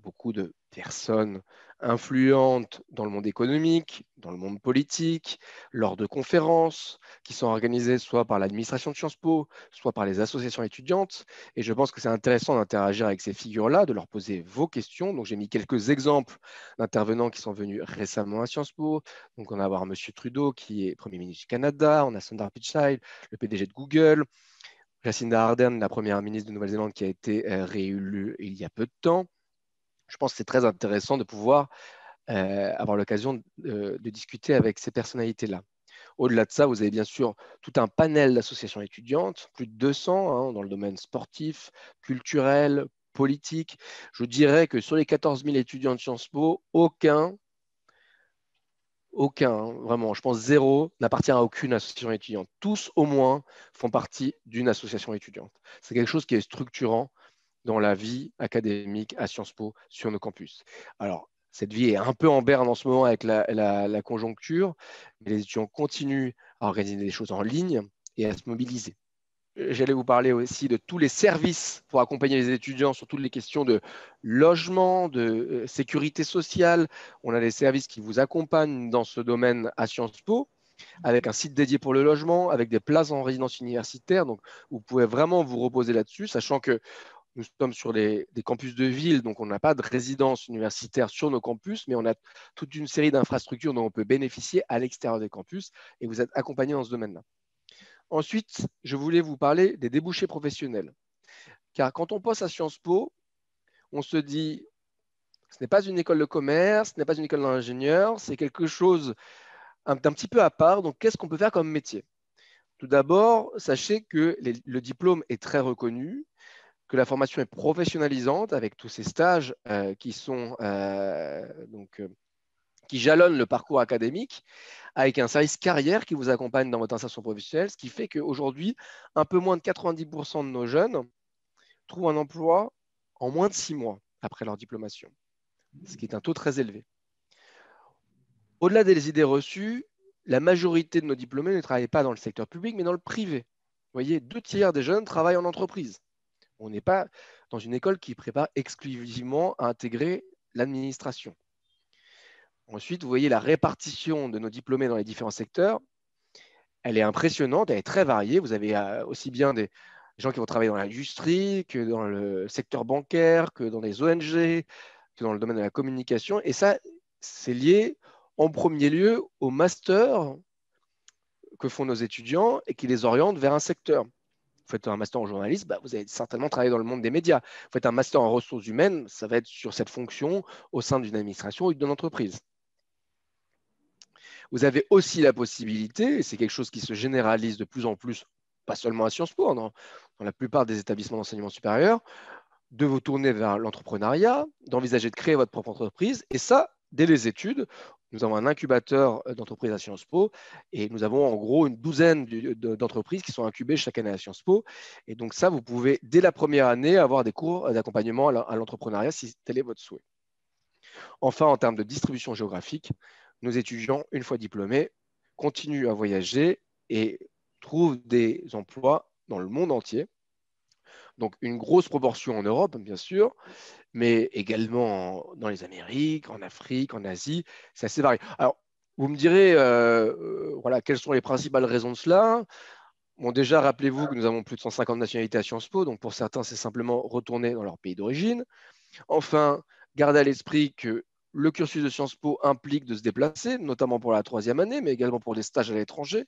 beaucoup de personnes influentes dans le monde économique, dans le monde politique, lors de conférences qui sont organisées soit par l'administration de Sciences Po, soit par les associations étudiantes. Et je pense que c'est intéressant d'interagir avec ces figures-là, de leur poser vos questions. Donc j'ai mis quelques exemples d'intervenants qui sont venus récemment à Sciences Po. Donc on va avoir M. Trudeau qui est Premier ministre du Canada, on a Sundar Pichai, le PDG de Google, Jacinda Ardern, la première ministre de Nouvelle-Zélande qui a été réélue il y a peu de temps. Je pense que c'est très intéressant de pouvoir avoir l'occasion de discuter avec ces personnalités-là. Au-delà de ça, vous avez bien sûr tout un panel d'associations étudiantes, plus de 200 hein, dans le domaine sportif, culturel, politique. Je dirais que sur les 14 000 étudiants de Sciences Po, aucun, hein, vraiment, je pense zéro, n'appartient à aucune association étudiante. Tous, au moins, font partie d'une association étudiante. C'est quelque chose qui est structurant dans la vie académique à Sciences Po sur nos campus. Alors, cette vie est un peu en berne en ce moment avec la conjoncture, mais les étudiants continuent à organiser des choses en ligne et à se mobiliser. J'allais vous parler aussi de tous les services pour accompagner les étudiants sur toutes les questions de logement, de sécurité sociale. On a des services qui vous accompagnent dans ce domaine à Sciences Po, avec un site dédié pour le logement, avec des places en résidence universitaire. Donc, vous pouvez vraiment vous reposer là-dessus, sachant que nous sommes sur des campus de ville, donc on n'a pas de résidence universitaire sur nos campus, mais on a toute une série d'infrastructures dont on peut bénéficier à l'extérieur des campus et vous êtes accompagné dans ce domaine-là. Ensuite, je voulais vous parler des débouchés professionnels. Car quand on passe à Sciences Po, on se dit, ce n'est pas une école de commerce, ce n'est pas une école d'ingénieur, c'est quelque chose d'un petit peu à part. Donc, qu'est-ce qu'on peut faire comme métier? Tout d'abord, sachez que le diplôme est très reconnu, que la formation est professionnalisante avec tous ces stages qui jalonnent le parcours académique, avec un service carrière qui vous accompagne dans votre insertion professionnelle, ce qui fait qu'aujourd'hui, un peu moins de 90% de nos jeunes trouvent un emploi en moins de 6 mois après leur diplomation, ce qui est un taux très élevé. Au-delà des idées reçues, la majorité de nos diplômés ne travaillent pas dans le secteur public, mais dans le privé. Vous voyez, 2 tiers des jeunes travaillent en entreprise. On n'est pas dans une école qui prépare exclusivement à intégrer l'administration. Ensuite, vous voyez la répartition de nos diplômés dans les différents secteurs. Elle est impressionnante, elle est très variée. Vous avez aussi bien des gens qui vont travailler dans l'industrie, que dans le secteur bancaire, que dans les ONG, que dans le domaine de la communication. Et ça, c'est lié en premier lieu au master que font nos étudiants et qui les orientent vers un secteur. Vous faites un master en journalisme, bah, vous allez certainement travailler dans le monde des médias. Vous faites un master en ressources humaines, ça va être sur cette fonction au sein d'une administration ou d'une entreprise. Vous avez aussi la possibilité, et c'est quelque chose qui se généralise de plus en plus, pas seulement à Sciences Po, hein, dans la plupart des établissements d'enseignement supérieur, de vous tourner vers l'entrepreneuriat, d'envisager de créer votre propre entreprise, et ça, dès les études. Nous avons un incubateur d'entreprises à Sciences Po et nous avons en gros une douzaine d'entreprises qui sont incubées chaque année à Sciences Po. Et donc ça, vous pouvez, dès la première année, avoir des cours d'accompagnement à l'entrepreneuriat si tel est votre souhait. Enfin, en termes de distribution géographique, nos étudiants, une fois diplômés, continuent à voyager et trouvent des emplois dans le monde entier. Donc une grosse proportion en Europe, bien sûr, mais également dans les Amériques, en Afrique, en Asie. C'est assez varié. Alors, vous me direz, voilà, quelles sont les principales raisons de cela? Bon, déjà, rappelez-vous que nous avons plus de 150 nationalités à Sciences Po, donc pour certains, c'est simplement retourner dans leur pays d'origine. Enfin, gardez à l'esprit que le cursus de Sciences Po implique de se déplacer, notamment pour la troisième année, mais également pour des stages à l'étranger.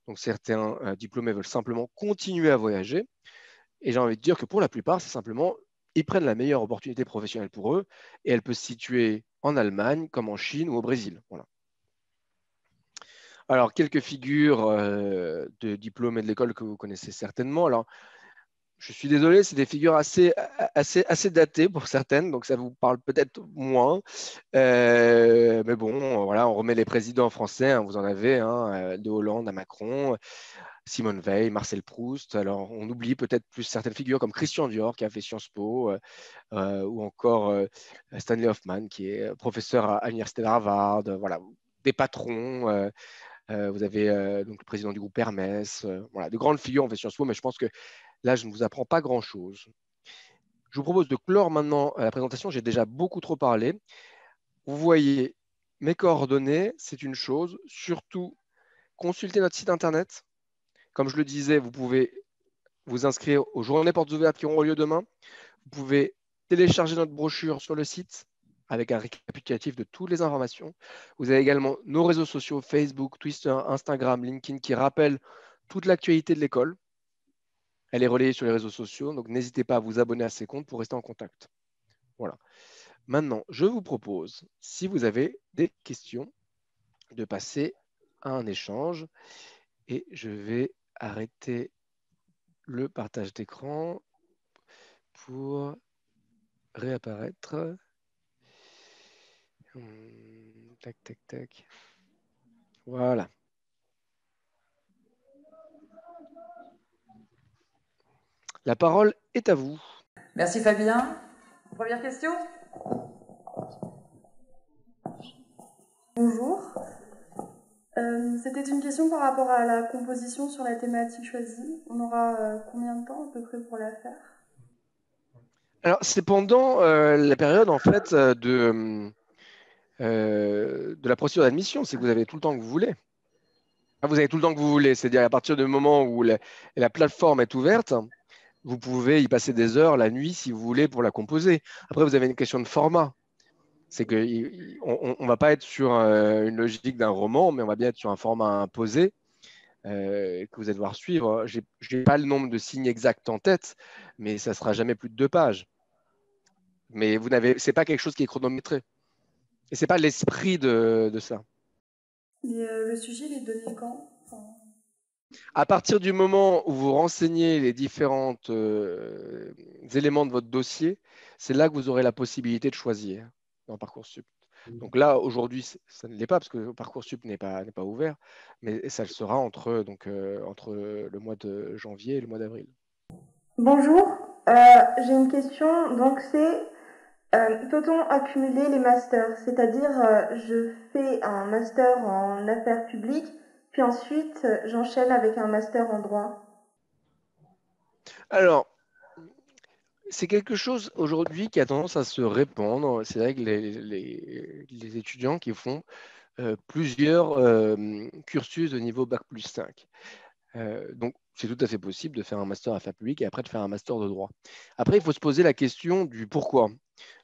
Donc certains diplômés veulent simplement continuer à voyager. Et j'ai envie de dire que pour la plupart, c'est simplement, ils prennent la meilleure opportunité professionnelle pour eux, et elle peut se situer en Allemagne, comme en Chine ou au Brésil. Voilà. Alors, quelques figures de diplômés de l'école que vous connaissez certainement. Alors, je suis désolé, c'est des figures assez datées pour certaines, donc ça vous parle peut-être moins. Mais bon, voilà, on remet les présidents français, hein, vous en avez, hein, de Hollande à Macron, Simone Veil, Marcel Proust. Alors, on oublie peut-être plus certaines figures comme Christian Dior qui a fait Sciences Po, ou encore Stanley Hoffman qui est professeur à l'université d'Harvard. Voilà, des patrons. Vous avez donc le président du groupe Hermès. Voilà, de grandes figures ont fait Sciences Po, mais je pense que là, je ne vous apprends pas grand-chose. Je vous propose de clore maintenant la présentation. J'ai déjà beaucoup trop parlé. Vous voyez mes coordonnées, c'est une chose. Surtout, consultez notre site internet. Comme je le disais, vous pouvez vous inscrire aux journées portes ouvertes qui auront lieu demain. Vous pouvez télécharger notre brochure sur le site avec un récapitulatif de toutes les informations. Vous avez également nos réseaux sociaux, Facebook, Twitter, Instagram, LinkedIn, qui rappellent toute l'actualité de l'école. Elle est relayée sur les réseaux sociaux, donc n'hésitez pas à vous abonner à ces comptes pour rester en contact. Voilà. Maintenant, je vous propose, si vous avez des questions, de passer à un échange. Et je vais arrêter le partage d'écran pour réapparaître. Tac, tac, tac. Voilà. La parole est à vous. Merci Fabien. Première question. Bonjour. C'était une question par rapport à la composition sur la thématique choisie. On aura combien de temps à peu près pour la faire? Alors, c'est pendant la période en fait de la procédure d'admission, c'est que vous avez tout le temps que vous voulez. Vous avez tout le temps que vous voulez, c'est-à-dire à partir du moment où la plateforme est ouverte, vous pouvez y passer des heures la nuit si vous voulez pour la composer. Après, vous avez une question de format. C'est qu'on ne va pas être sur une logique d'un roman, mais on va bien être sur un format imposé que vous allez devoir suivre. Je n'ai pas le nombre de signes exacts en tête, mais ça ne sera jamais plus de 2 pages. Mais ce n'est pas quelque chose qui est chronométré. Et ce n'est pas l'esprit de ça. Et le sujet, il est donné quand? Enfin, À partir du moment où vous renseignez les différents éléments de votre dossier, c'est là que vous aurez la possibilité de choisir dans Parcoursup. Donc là, aujourd'hui, ça ne l'est pas parce que Parcoursup n'est pas ouvert, mais ça le sera entre le mois de janvier et le mois d'avril. Bonjour, j'ai une question. Donc c'est peut-on accumuler les masters? C'est-à-dire je fais un master en affaires publiques, puis ensuite j'enchaîne avec un master en droit. Alors, c'est quelque chose aujourd'hui qui a tendance à se répandre. C'est vrai que les étudiants qui font plusieurs cursus de niveau Bac plus 5. Donc, c'est tout à fait possible de faire un master affaires publiques et après de faire un master de droit. Après, il faut se poser la question du pourquoi.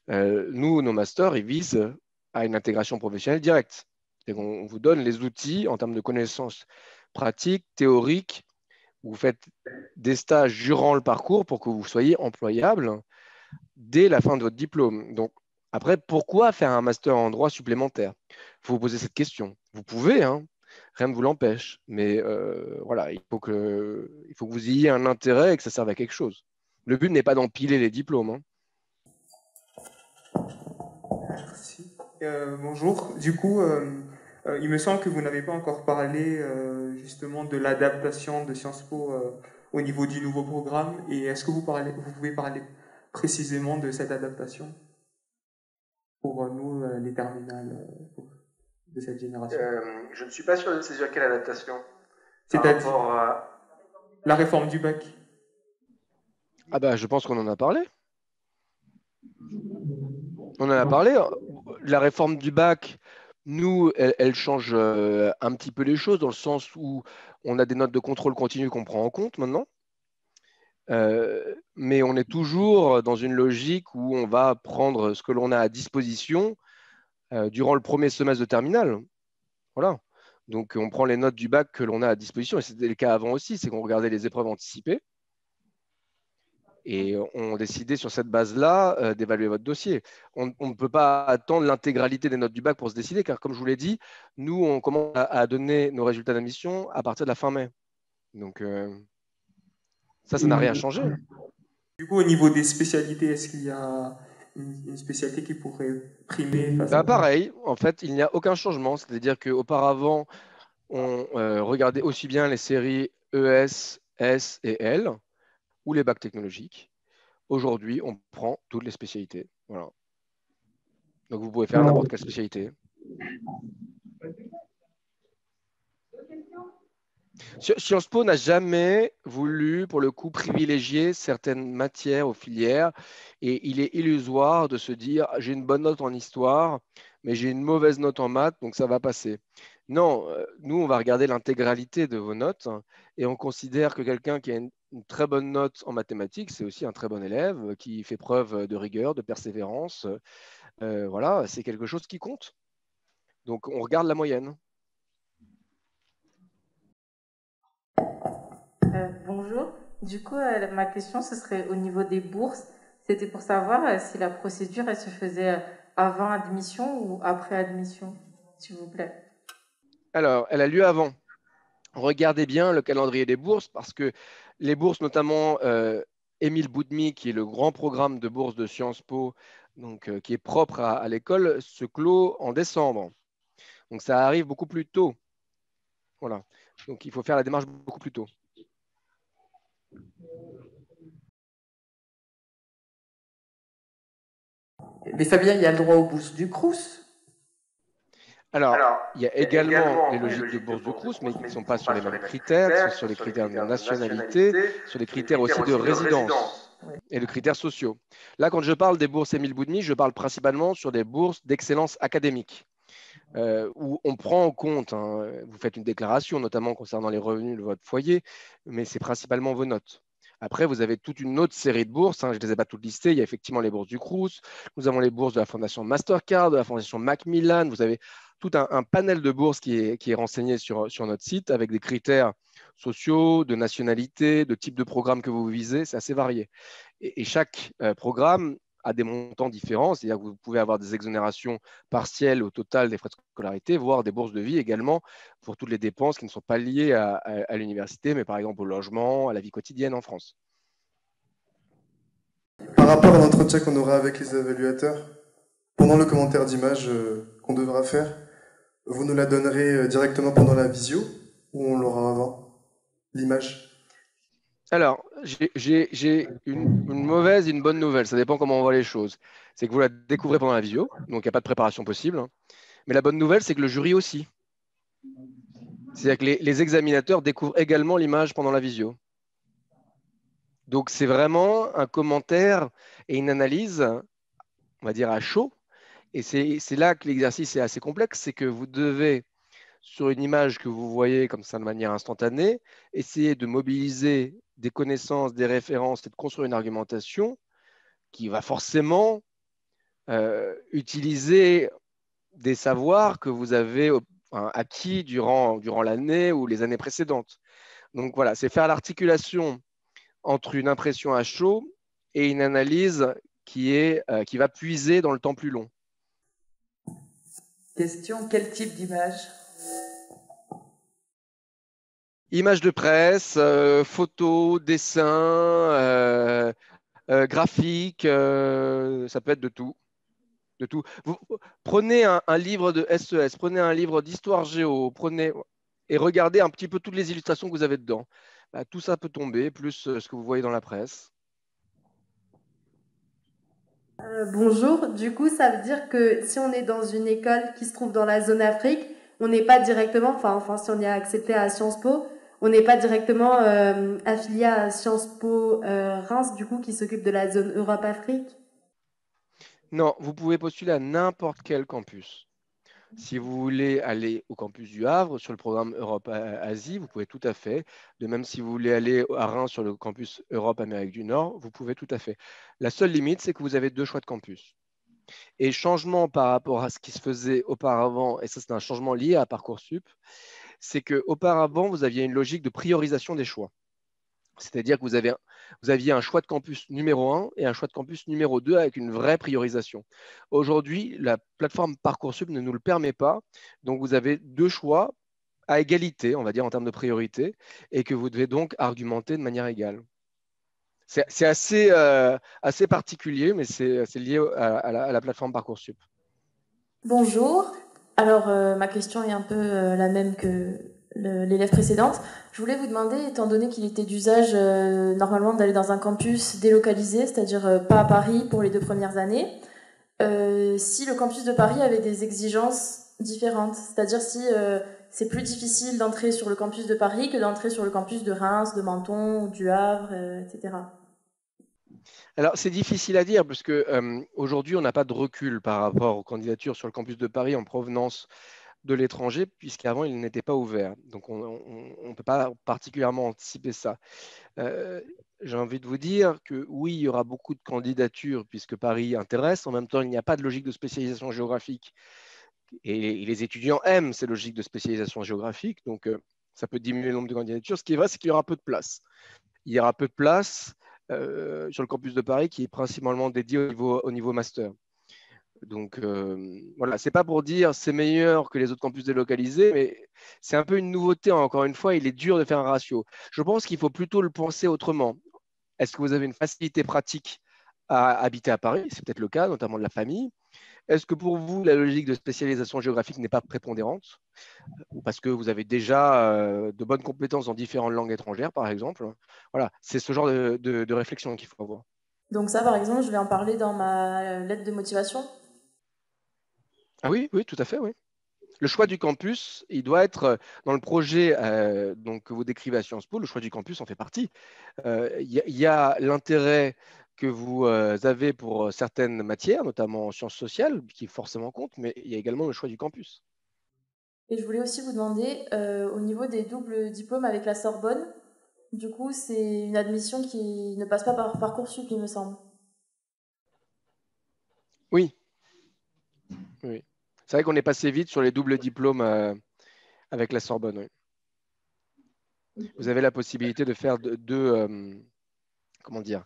Nous, nos masters, ils visent à une intégration professionnelle directe. On vous donne les outils en termes de connaissances pratiques, théoriques. Vous faites des stages durant le parcours pour que vous soyez employable dès la fin de votre diplôme. Donc, après, pourquoi faire un master en droit supplémentaire? Il faut vous poser cette question. Vous pouvez, hein, rien ne vous l'empêche, mais voilà, il faut que vous ayez un intérêt et que ça serve à quelque chose. Le but n'est pas d'empiler les diplômes, hein. Merci. Bonjour. Du coup, il me semble que vous n'avez pas encore parlé justement de l'adaptation de Sciences Po au niveau du nouveau programme. Et est-ce que vous pouvez parler précisément de cette adaptation pour nous, les terminales de cette génération? Je ne suis pas sûr de saisir quelle adaptation. C'est-à-dire la réforme du bac. Ah bah, je pense qu'on en a parlé. On en a parlé. La réforme du bac, nous, elle change un petit peu les choses dans le sens où on a des notes de contrôle continu qu'on prend en compte maintenant. Mais on est toujours dans une logique où on va prendre ce que l'on a à disposition durant le premier semestre de terminale. Voilà. Donc, on prend les notes du bac que l'on a à disposition. Et c'était le cas avant aussi, c'est qu'on regardait les épreuves anticipées. Et on décidait sur cette base-là d'évaluer votre dossier. On ne peut pas attendre l'intégralité des notes du bac pour se décider, car comme je vous l'ai dit, nous, on commence à donner nos résultats d'admission à partir de la fin mai. Donc, ça n'a rien changé. Du coup, au niveau des spécialités, est-ce qu'il y a une spécialité qui pourrait primer face à... Pareil, en fait, il n'y a aucun changement. C'est-à-dire qu'auparavant, on regardait aussi bien les séries ES, S et L ou les bacs technologiques. Aujourd'hui, on prend toutes les spécialités. Voilà. Donc, vous pouvez faire n'importe quelle spécialité. Sciences Po n'a jamais voulu, pour le coup, privilégier certaines matières aux filières. Et il est illusoire de se dire, j'ai une bonne note en histoire, mais j'ai une mauvaise note en maths, donc ça va passer. Non, nous, on va regarder l'intégralité de vos notes et on considère que quelqu'un qui a une très bonne note en mathématiques, c'est aussi un très bon élève qui fait preuve de rigueur, de persévérance. Voilà, c'est quelque chose qui compte. Donc, on regarde la moyenne. Bonjour. Du coup, ma question, ce serait au niveau des bourses. C'était pour savoir si la procédure, elle se faisait avant admission ou après admission, s'il vous plaît. Alors, elle a lieu avant. Regardez bien le calendrier des bourses parce que les bourses, notamment Émile Boudmy, qui est le grand programme de bourse de Sciences Po, donc, qui est propre à l'école, se clôt en décembre. Donc, ça arrive beaucoup plus tôt. Voilà. Donc, il faut faire la démarche beaucoup plus tôt. Mais Fabien, il y a le droit aux bourses du Crous. Alors, il y a également les logiques de bourse du Crous, mais qui ne sont pas sur les mêmes critères, qui sont sur les critères de nationalité, sur les critères aussi de résidence et de critères sociaux. Là, quand je parle des bourses Émile Boudmy, je parle principalement sur des bourses d'excellence académique, où on prend en compte, hein, vous faites une déclaration, notamment concernant les revenus de votre foyer, mais c'est principalement vos notes. Après, vous avez toute une autre série de bourses, hein, je ne les ai pas toutes listées, il y a effectivement les bourses du Crous, nous avons les bourses de la Fondation Mastercard, de la Fondation Macmillan, vous avez tout un panel de bourses qui est renseigné sur notre site avec des critères sociaux, de nationalité, de type de programme que vous visez, c'est assez varié. Et chaque programme à des montants différents, c'est-à-dire que vous pouvez avoir des exonérations partielles au total des frais de scolarité, voire des bourses de vie également pour toutes les dépenses qui ne sont pas liées à l'université, mais par exemple au logement, à la vie quotidienne en France. Par rapport à l'entretien qu'on aura avec les évaluateurs, pendant le commentaire d'image qu'on devra faire, vous nous la donnerez directement pendant la visio ou on l'aura avant, l'image? Alors, j'ai une mauvaise et une bonne nouvelle, ça dépend comment on voit les choses. C'est que vous la découvrez pendant la visio, donc il n'y a pas de préparation possible. Mais la bonne nouvelle, c'est que le jury aussi. C'est-à-dire que les examinateurs découvrent également l'image pendant la visio. Donc, c'est vraiment un commentaire et une analyse, on va dire, à chaud. Et c'est là que l'exercice est assez complexe, c'est que vous devez, sur une image que vous voyez comme ça de manière instantanée, essayer de mobiliser des connaissances, des références et de construire une argumentation qui va forcément utiliser des savoirs que vous avez acquis durant l'année ou les années précédentes. Donc voilà, c'est faire l'articulation entre une impression à chaud et une analyse qui va puiser dans le temps plus long. Question, quel type d'image? Images de presse, photos, dessins, graphiques, ça peut être de tout. De tout. Vous prenez un livre de SES, prenez un livre d'histoire géo, et regardez un petit peu toutes les illustrations que vous avez dedans. Bah, tout ça peut tomber, plus ce que vous voyez dans la presse. Bonjour, du coup ça veut dire que si on est dans une école qui se trouve dans la zone Afrique, on n'est pas directement, enfin si on est accepté à Sciences Po, on n'est pas directement affilié à Sciences Po Reims, du coup qui s'occupe de la zone Europe-Afrique. Non, vous pouvez postuler à n'importe quel campus. Si vous voulez aller au campus du Havre sur le programme Europe-Asie, vous pouvez tout à fait. De même, si vous voulez aller à Reims sur le campus Europe-Amérique du Nord, vous pouvez tout à fait. La seule limite, c'est que vous avez 2 choix de campus. Et changement par rapport à ce qui se faisait auparavant, et ça c'est un changement lié à Parcoursup, c'est qu'auparavant, vous aviez une logique de priorisation des choix. C'est-à-dire que vous aviez un choix de campus numéro 1 et un choix de campus numéro 2 avec une vraie priorisation. Aujourd'hui, la plateforme Parcoursup ne nous le permet pas. Donc, vous avez 2 choix à égalité, on va dire, en termes de priorité, et que vous devez donc argumenter de manière égale. C'est assez particulier, mais c'est lié à la plateforme Parcoursup. Bonjour. Alors, ma question est un peu la même que l'élève précédente. Je voulais vous demander, étant donné qu'il était d'usage normalement d'aller dans un campus délocalisé, c'est-à-dire pas à Paris pour les 2 premières années, si le campus de Paris avait des exigences différentes, c'est-à-dire si c'est plus difficile d'entrer sur le campus de Paris que d'entrer sur le campus de Reims, de Menton, du Havre, etc. Alors, c'est difficile à dire parce que aujourd'hui, on n'a pas de recul par rapport aux candidatures sur le campus de Paris en provenance de l'étranger, puisqu'avant, il n'était pas ouvert. Donc, on ne peut pas particulièrement anticiper ça. J'ai envie de vous dire que oui, il y aura beaucoup de candidatures puisque Paris intéresse. En même temps, il n'y a pas de logique de spécialisation géographique. Et les étudiants aiment ces logiques de spécialisation géographique. Donc, ça peut diminuer le nombre de candidatures. Ce qui est vrai, c'est qu'il y aura peu de place. Il y aura peu de place sur le campus de Paris qui est principalement dédié au niveau master. Donc voilà, c'est pas pour dire c'est meilleur que les autres campus délocalisés, mais c'est un peu une nouveauté. Encore une fois, il est dur de faire un ratio. Je pense qu'il faut plutôt le penser autrement. Est-ce que vous avez une facilité pratique à habiter à Paris? C'est peut-être le cas, notamment de la famille. Est-ce que pour vous, la logique de spécialisation géographique n'est pas prépondérante? Ou parce que vous avez déjà de bonnes compétences dans différentes langues étrangères, par exemple? Voilà, c'est ce genre de réflexion qu'il faut avoir. Donc ça, par exemple, je vais en parler dans ma lettre de motivation. Ah oui, oui, tout à fait, oui. Le choix du campus, il doit être dans le projet donc, que vous décrivez à Sciences Po, le choix du campus en fait partie. Il y a l'intérêt que vous avez pour certaines matières, notamment en sciences sociales, qui forcément compte, mais il y a également le choix du campus. Et je voulais aussi vous demander, au niveau des doubles diplômes avec la Sorbonne, du coup, c'est une admission qui ne passe pas par Parcoursup, il me semble. Oui, oui. C'est vrai qu'on est passé vite sur les doubles diplômes avec la Sorbonne. Oui. Vous avez la possibilité de faire deux comment dire,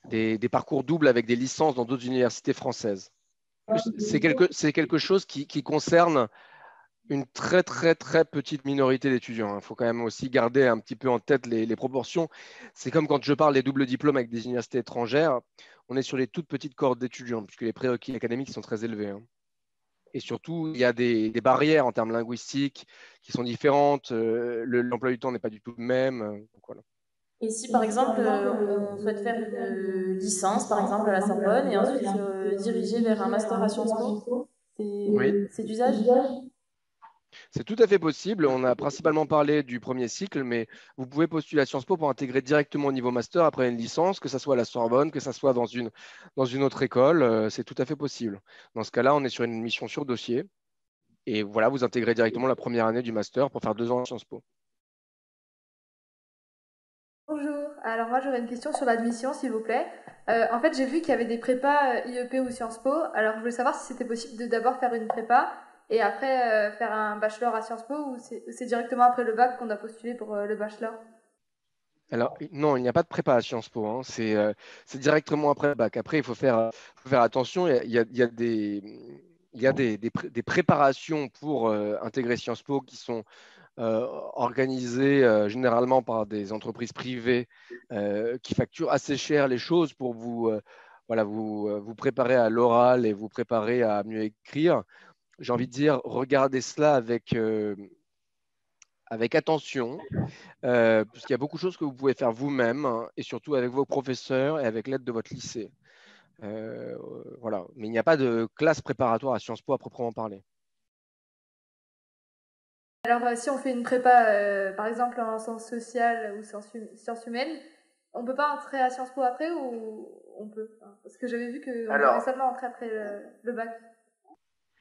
des parcours doubles avec des licences dans d'autres universités françaises. C'est quelque chose qui concerne une très, très, très petite minorité d'étudiants. Il faut quand même aussi garder un petit peu en tête les proportions. C'est comme quand je parle des doubles diplômes avec des universités étrangères, on est sur les toutes petites cohortes d'étudiants, puisque les prérequis académiques sont très élevés. Et surtout, il y a des barrières en termes linguistiques qui sont différentes. L'emploi du temps n'est pas du tout le même. Donc voilà. Et si par exemple on souhaite faire une licence par exemple à la Sorbonne et ensuite se diriger vers un master à Sciences Po, Oui, c'est d'usage? c'est tout à fait possible. On a principalement parlé du premier cycle, mais vous pouvez postuler à Sciences Po pour intégrer directement au niveau master après une licence, que ce soit à la Sorbonne, que ce soit dans une autre école. C'est tout à fait possible. Dans ce cas-là, on est sur une mission sur dossier. Et voilà, vous intégrez directement la première année du master pour faire 2 ans à Sciences Po. Bonjour, alors moi j'aurais une question sur l'admission s'il vous plaît. En fait j'ai vu qu'il y avait des prépas IEP ou Sciences Po, alors je voulais savoir si c'était possible de d'abord faire une prépa et après faire un bachelor à Sciences Po ou c'est directement après le bac qu'on a postulé pour le bachelor. Alors, non, il n'y a pas de prépa à Sciences Po, hein. C'est directement après le bac. Après, faut faire attention. Il y a des préparations pour intégrer Sciences Po qui sont organisées généralement par des entreprises privées qui facturent assez cher les choses pour vous préparer à l'oral et vous préparer à mieux écrire. J'ai envie de dire, regardez cela avec attention, puisqu'il y a beaucoup de choses que vous pouvez faire vous-même, hein, et surtout avec vos professeurs et avec l'aide de votre lycée. Voilà. Mais il n'y a pas de classe préparatoire à Sciences Po à proprement parler. Alors si on fait une prépa par exemple en sciences sociales ou sciences humaines, on peut pas entrer à Sciences Po après ou on peut? Parce que j'avais vu qu'on pouvait seulement entrer après le bac.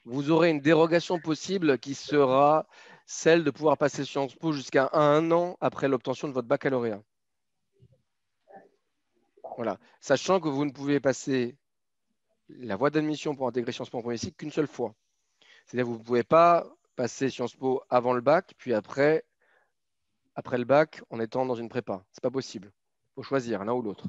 Vous aurez une dérogation possible qui sera celle de pouvoir passer Sciences Po jusqu'à 1 an après l'obtention de votre baccalauréat. Voilà. Sachant que vous ne pouvez passer la voie d'admission pour intégrer Sciences Po en premier cycle qu'une seule fois. C'est-à-dire que vous ne pouvez pas passer Sciences Po avant le bac, puis après le bac en étant dans une prépa. Ce n'est pas possible. Il faut choisir l'un ou l'autre.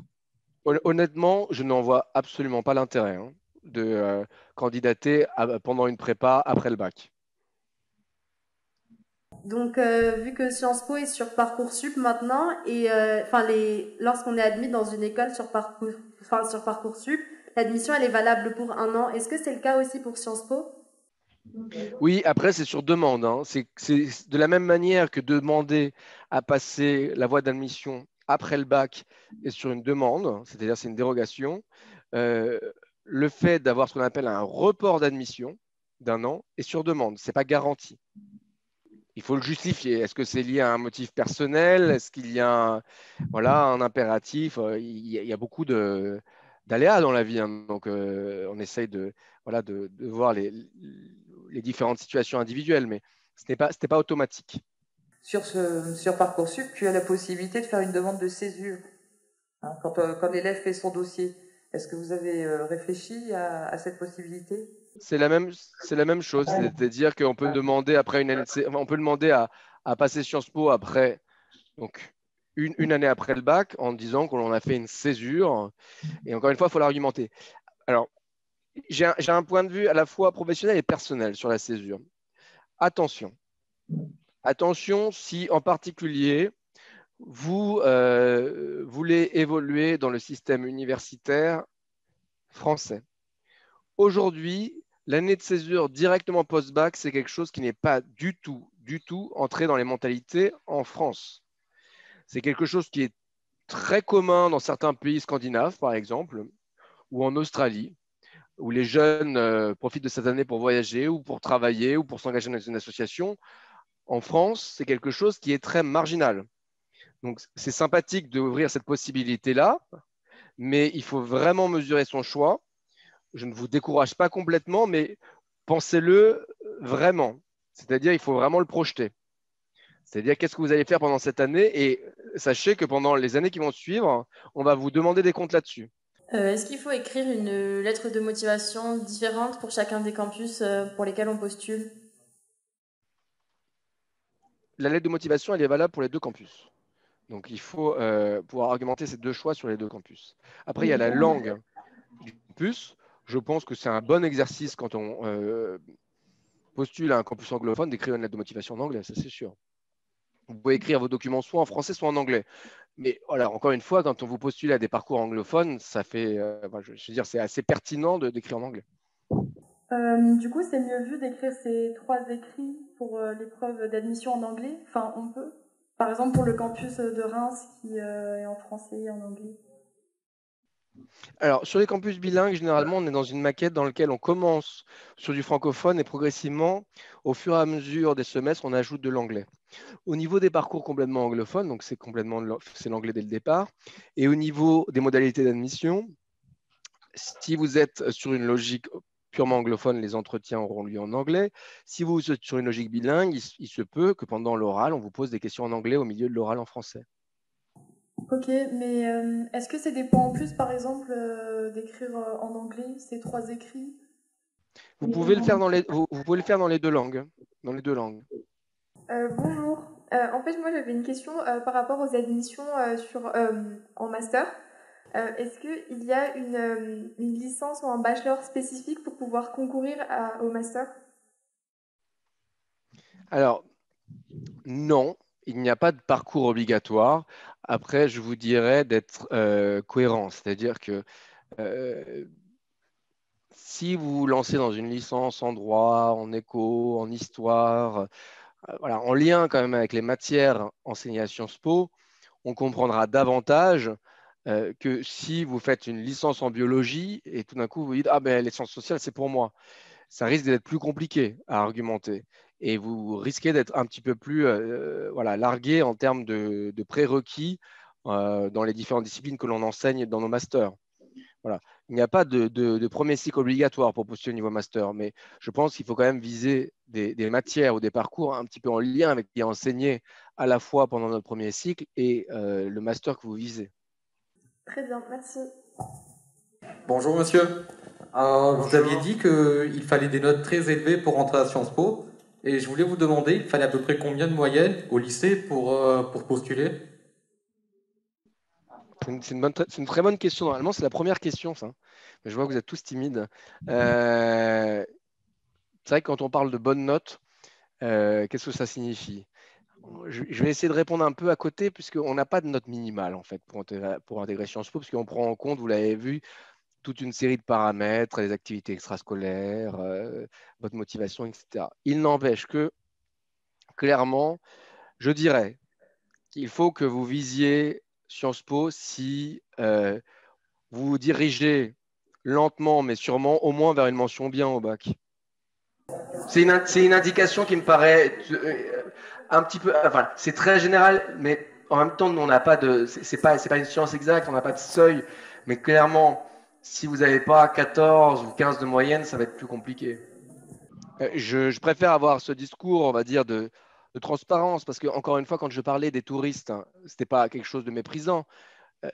Honnêtement, je n'en vois absolument pas l'intérêt, hein, de candidater pendant une prépa après le bac. Donc, vu que Sciences Po est sur Parcoursup maintenant, et lorsqu'on est admis dans une école sur Parcoursup, l'admission elle est valable pour 1 an. Est-ce que c'est le cas aussi pour Sciences Po? Oui, après, c'est sur demande, hein. C'est de la même manière que demander à passer la voie d'admission après le bac est sur une demande, c'est-à-dire c'est une dérogation. Euh, le fait d'avoir ce qu'on appelle un report d'admission d'1 an est sur demande, ce n'est pas garanti. Il faut le justifier. Est-ce que c'est lié à un motif personnel? Est-ce qu'il y a un impératif? Il y a beaucoup d'aléas dans la vie, hein. Donc, on essaye de voir les différentes situations individuelles, mais ce n'est pas automatique. Sur Parcoursup, tu as la possibilité de faire une demande de césure, hein, quand l'élève fait son dossier. Est-ce que vous avez réfléchi à cette possibilité? C'est la même chose, c'est-à-dire qu'on peut demander après une année on peut demander à passer Sciences Po après, donc une année après le bac, en disant qu'on a fait une césure. Et encore une fois, il faut l'argumenter. Alors, j'ai un point de vue à la fois professionnel et personnel sur la césure. Attention si en particulier vous voulez évoluer dans le système universitaire français. Aujourd'hui, l'année de césure directement post-bac, c'est quelque chose qui n'est pas du tout entré dans les mentalités en France. C'est quelque chose qui est très commun dans certains pays scandinaves, par exemple, ou en Australie, où les jeunes profitent de cette année pour voyager ou pour travailler ou pour s'engager dans une association. En France, c'est quelque chose qui est très marginal. Donc, c'est sympathique d'ouvrir cette possibilité-là, mais il faut vraiment mesurer son choix. Je ne vous décourage pas complètement, mais pensez-le vraiment. C'est-à-dire, il faut vraiment le projeter. C'est-à-dire, qu'est-ce que vous allez faire pendant cette année? Et sachez que pendant les années qui vont suivre, on va vous demander des comptes là-dessus. Est-ce qu'il faut écrire une lettre de motivation différente pour chacun des campus pour lesquels on postule? La lettre de motivation, elle est valable pour les 2 campus. Donc, il faut pouvoir argumenter ces deux choix sur les deux campus. Après, il y a la langue du campus. Je pense que c'est un bon exercice quand on postule à un campus anglophone d'écrire une lettre de motivation en anglais, ça c'est sûr. Vous pouvez écrire vos documents soit en français, soit en anglais. Mais voilà, encore une fois, quand on vous postule à des parcours anglophones, ça fait, je veux dire, c'est assez pertinent d'écrire en anglais. Du coup, c'est mieux vu d'écrire ces 3 écrits pour l'épreuve d'admission en anglais. Enfin, on peut. Par exemple, pour le campus de Reims qui est en français et en anglais. Alors, sur les campus bilingues, généralement, on est dans une maquette dans laquelle on commence sur du francophone et progressivement, au fur et à mesure des semestres, on ajoute de l'anglais. Au niveau des parcours complètement anglophones, donc c'est l'anglais dès le départ, et au niveau des modalités d'admission, si vous êtes sur une logique purement anglophone, les entretiens auront lieu en anglais. Si vous êtes sur une logique bilingue, il se peut que pendant l'oral, on vous pose des questions en anglais au milieu de l'oral en français. Ok, mais est-ce que c'est des points en plus, par exemple, d'écrire en anglais ces 3 écrits? Vous pouvez le faire vous pouvez le faire dans les deux langues. Dans les deux langues. Bonjour. En fait, moi, j'avais une question par rapport aux admissions en master. Est-ce qu'il y a une licence ou un bachelor spécifique pour pouvoir concourir au master? Alors, non, il n'y a pas de parcours obligatoire. Après, je vous dirais d'être cohérent, c'est-à-dire que si vous vous lancez dans une licence en droit, en éco, en histoire, voilà, en lien quand même avec les matières enseignées à Sciences Po, on comprendra davantage que si vous faites une licence en biologie et tout d'un coup vous dites ah ben les sciences sociales c'est pour moi, ça risque d'être plus compliqué à argumenter et vous risquez d'être un petit peu plus voilà, largué en termes de prérequis dans les différentes disciplines que l'on enseigne dans nos masters. Voilà. Il n'y a pas de premier cycle obligatoire pour postuler au niveau master, mais je pense qu'il faut quand même viser des matières ou des parcours un petit peu en lien avec ce qui est enseigné à la fois pendant notre premier cycle et le master que vous visez. Très bien, merci. Bonjour monsieur. Vous aviez dit qu'il fallait des notes très élevées pour entrer à Sciences Po. Et je voulais vous demander, il fallait à peu près combien de moyenne au lycée pour postuler? C'est une très bonne question. Normalement, c'est la première question, ça. Mais je vois que vous êtes tous timides. C'est vrai que quand on parle de bonnes notes, qu'est-ce que ça signifie? Je vais essayer de répondre un peu à côté, puisqu'on n'a pas de note minimale, en fait, pour intégrer Sciences Po, puisqu'on prend en compte, vous l'avez vu, toute une série de paramètres, les activités extrascolaires, votre motivation, etc. Il n'empêche que, clairement, je dirais qu'il faut que vous visiez Sciences Po si vous vous dirigez lentement, mais sûrement, au moins vers une mention bien au bac. C'est une indication qui me paraît un petit peu. Enfin, c'est très général, mais en même temps, on n'a pas de. C'est pas une science exacte, on n'a pas de seuil. Mais clairement, si vous n'avez pas 14 ou 15 de moyenne, ça va être plus compliqué. Je préfère avoir ce discours, on va dire, de transparence, parce que, encore une fois, quand je parlais des touristes, hein, ce n'était pas quelque chose de méprisant.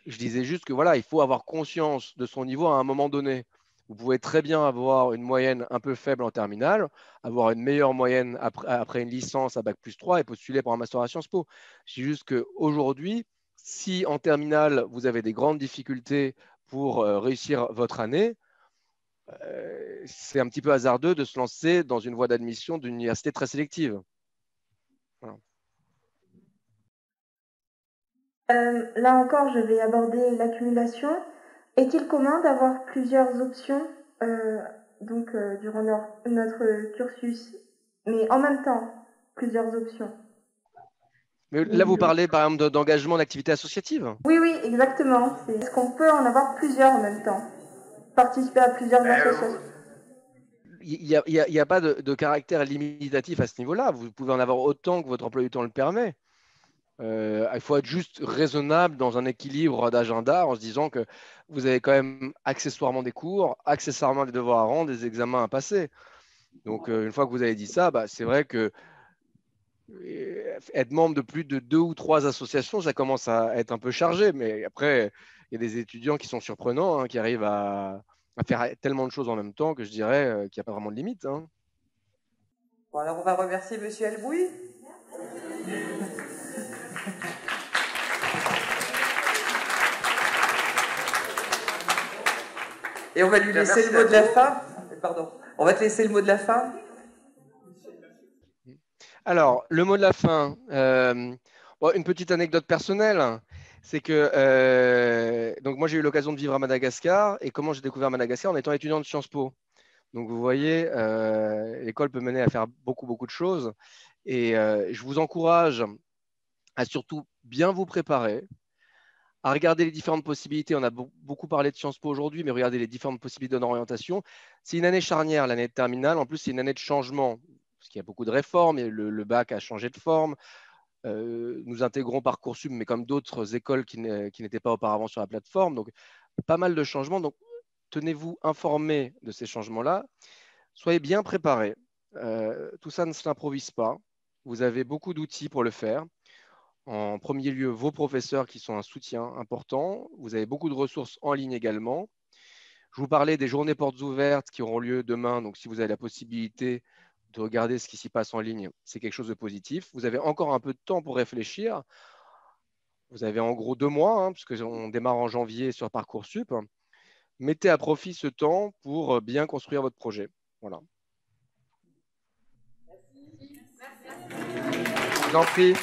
Je disais juste que voilà, il faut avoir conscience de son niveau à un moment donné. Vous pouvez très bien avoir une moyenne un peu faible en terminale, avoir une meilleure moyenne après une licence à Bac+3 et postuler pour un master à Sciences Po. Je dis juste qu'aujourd'hui, si en terminale, vous avez des grandes difficultés pour réussir votre année, c'est un petit peu hasardeux de se lancer dans une voie d'admission d'une université très sélective. Voilà. Là encore, je vais aborder l'accumulation. Est-il commun d'avoir plusieurs options durant notre cursus, mais en même temps, plusieurs options? Mais là, vous parlez par exemple d'engagement d'activité associative? Oui, exactement. Est-ce qu'on peut en avoir plusieurs en même temps? Participer à plusieurs associations? Il n'y a pas de caractère limitatif à ce niveau-là. Vous pouvez en avoir autant que votre emploi du temps le permet. Il faut être juste raisonnable dans un équilibre d'agenda en se disant que vous avez quand même accessoirement des cours, accessoirement des devoirs à rendre, des examens à passer. Donc, une fois que vous avez dit ça, c'est vrai que être membre de plus de 2 ou 3 associations, ça commence à être un peu chargé. Mais après, il y a des étudiants qui sont surprenants, hein, qui arrivent à faire tellement de choses en même temps que je dirais qu'il n'y a pas vraiment de limite. Hein. Bon, alors on va remercier Monsieur Elbouy. Et on va lui laisser le mot de la fin. Pardon. On va te laisser le mot de la fin. Alors, le mot de la fin. Bon, une petite anecdote personnelle. C'est que donc moi, j'ai eu l'occasion de vivre à Madagascar. Et comment j'ai découvert Madagascar? En étant étudiant de Sciences Po. Donc, vous voyez, l'école peut mener à faire beaucoup, beaucoup de choses. Et je vous encourage à surtout bien vous préparer, à regarder les différentes possibilités. On a beaucoup parlé de Sciences Po aujourd'hui, mais regardez les différentes possibilités d'orientation. C'est une année charnière, l'année de terminale. En plus, c'est une année de changement, parce qu'il y a beaucoup de réformes. Le bac a changé de forme. Nous intégrons Parcoursup, mais comme d'autres écoles qui n'étaient pas auparavant sur la plateforme. Donc, pas mal de changements. Donc, tenez-vous informés de ces changements-là. Soyez bien préparés. Tout ça ne s'improvise pas. Vous avez beaucoup d'outils pour le faire. En premier lieu, vos professeurs qui sont un soutien important. Vous avez beaucoup de ressources en ligne également. Je vous parlais des journées portes ouvertes qui auront lieu demain. Donc, si vous avez la possibilité de regarder ce qui s'y passe en ligne, c'est quelque chose de positif. Vous avez encore un peu de temps pour réfléchir. Vous avez en gros 2 mois, hein, puisqu'on démarre en janvier sur Parcoursup. Mettez à profit ce temps pour bien construire votre projet. Voilà. Je vous en prie.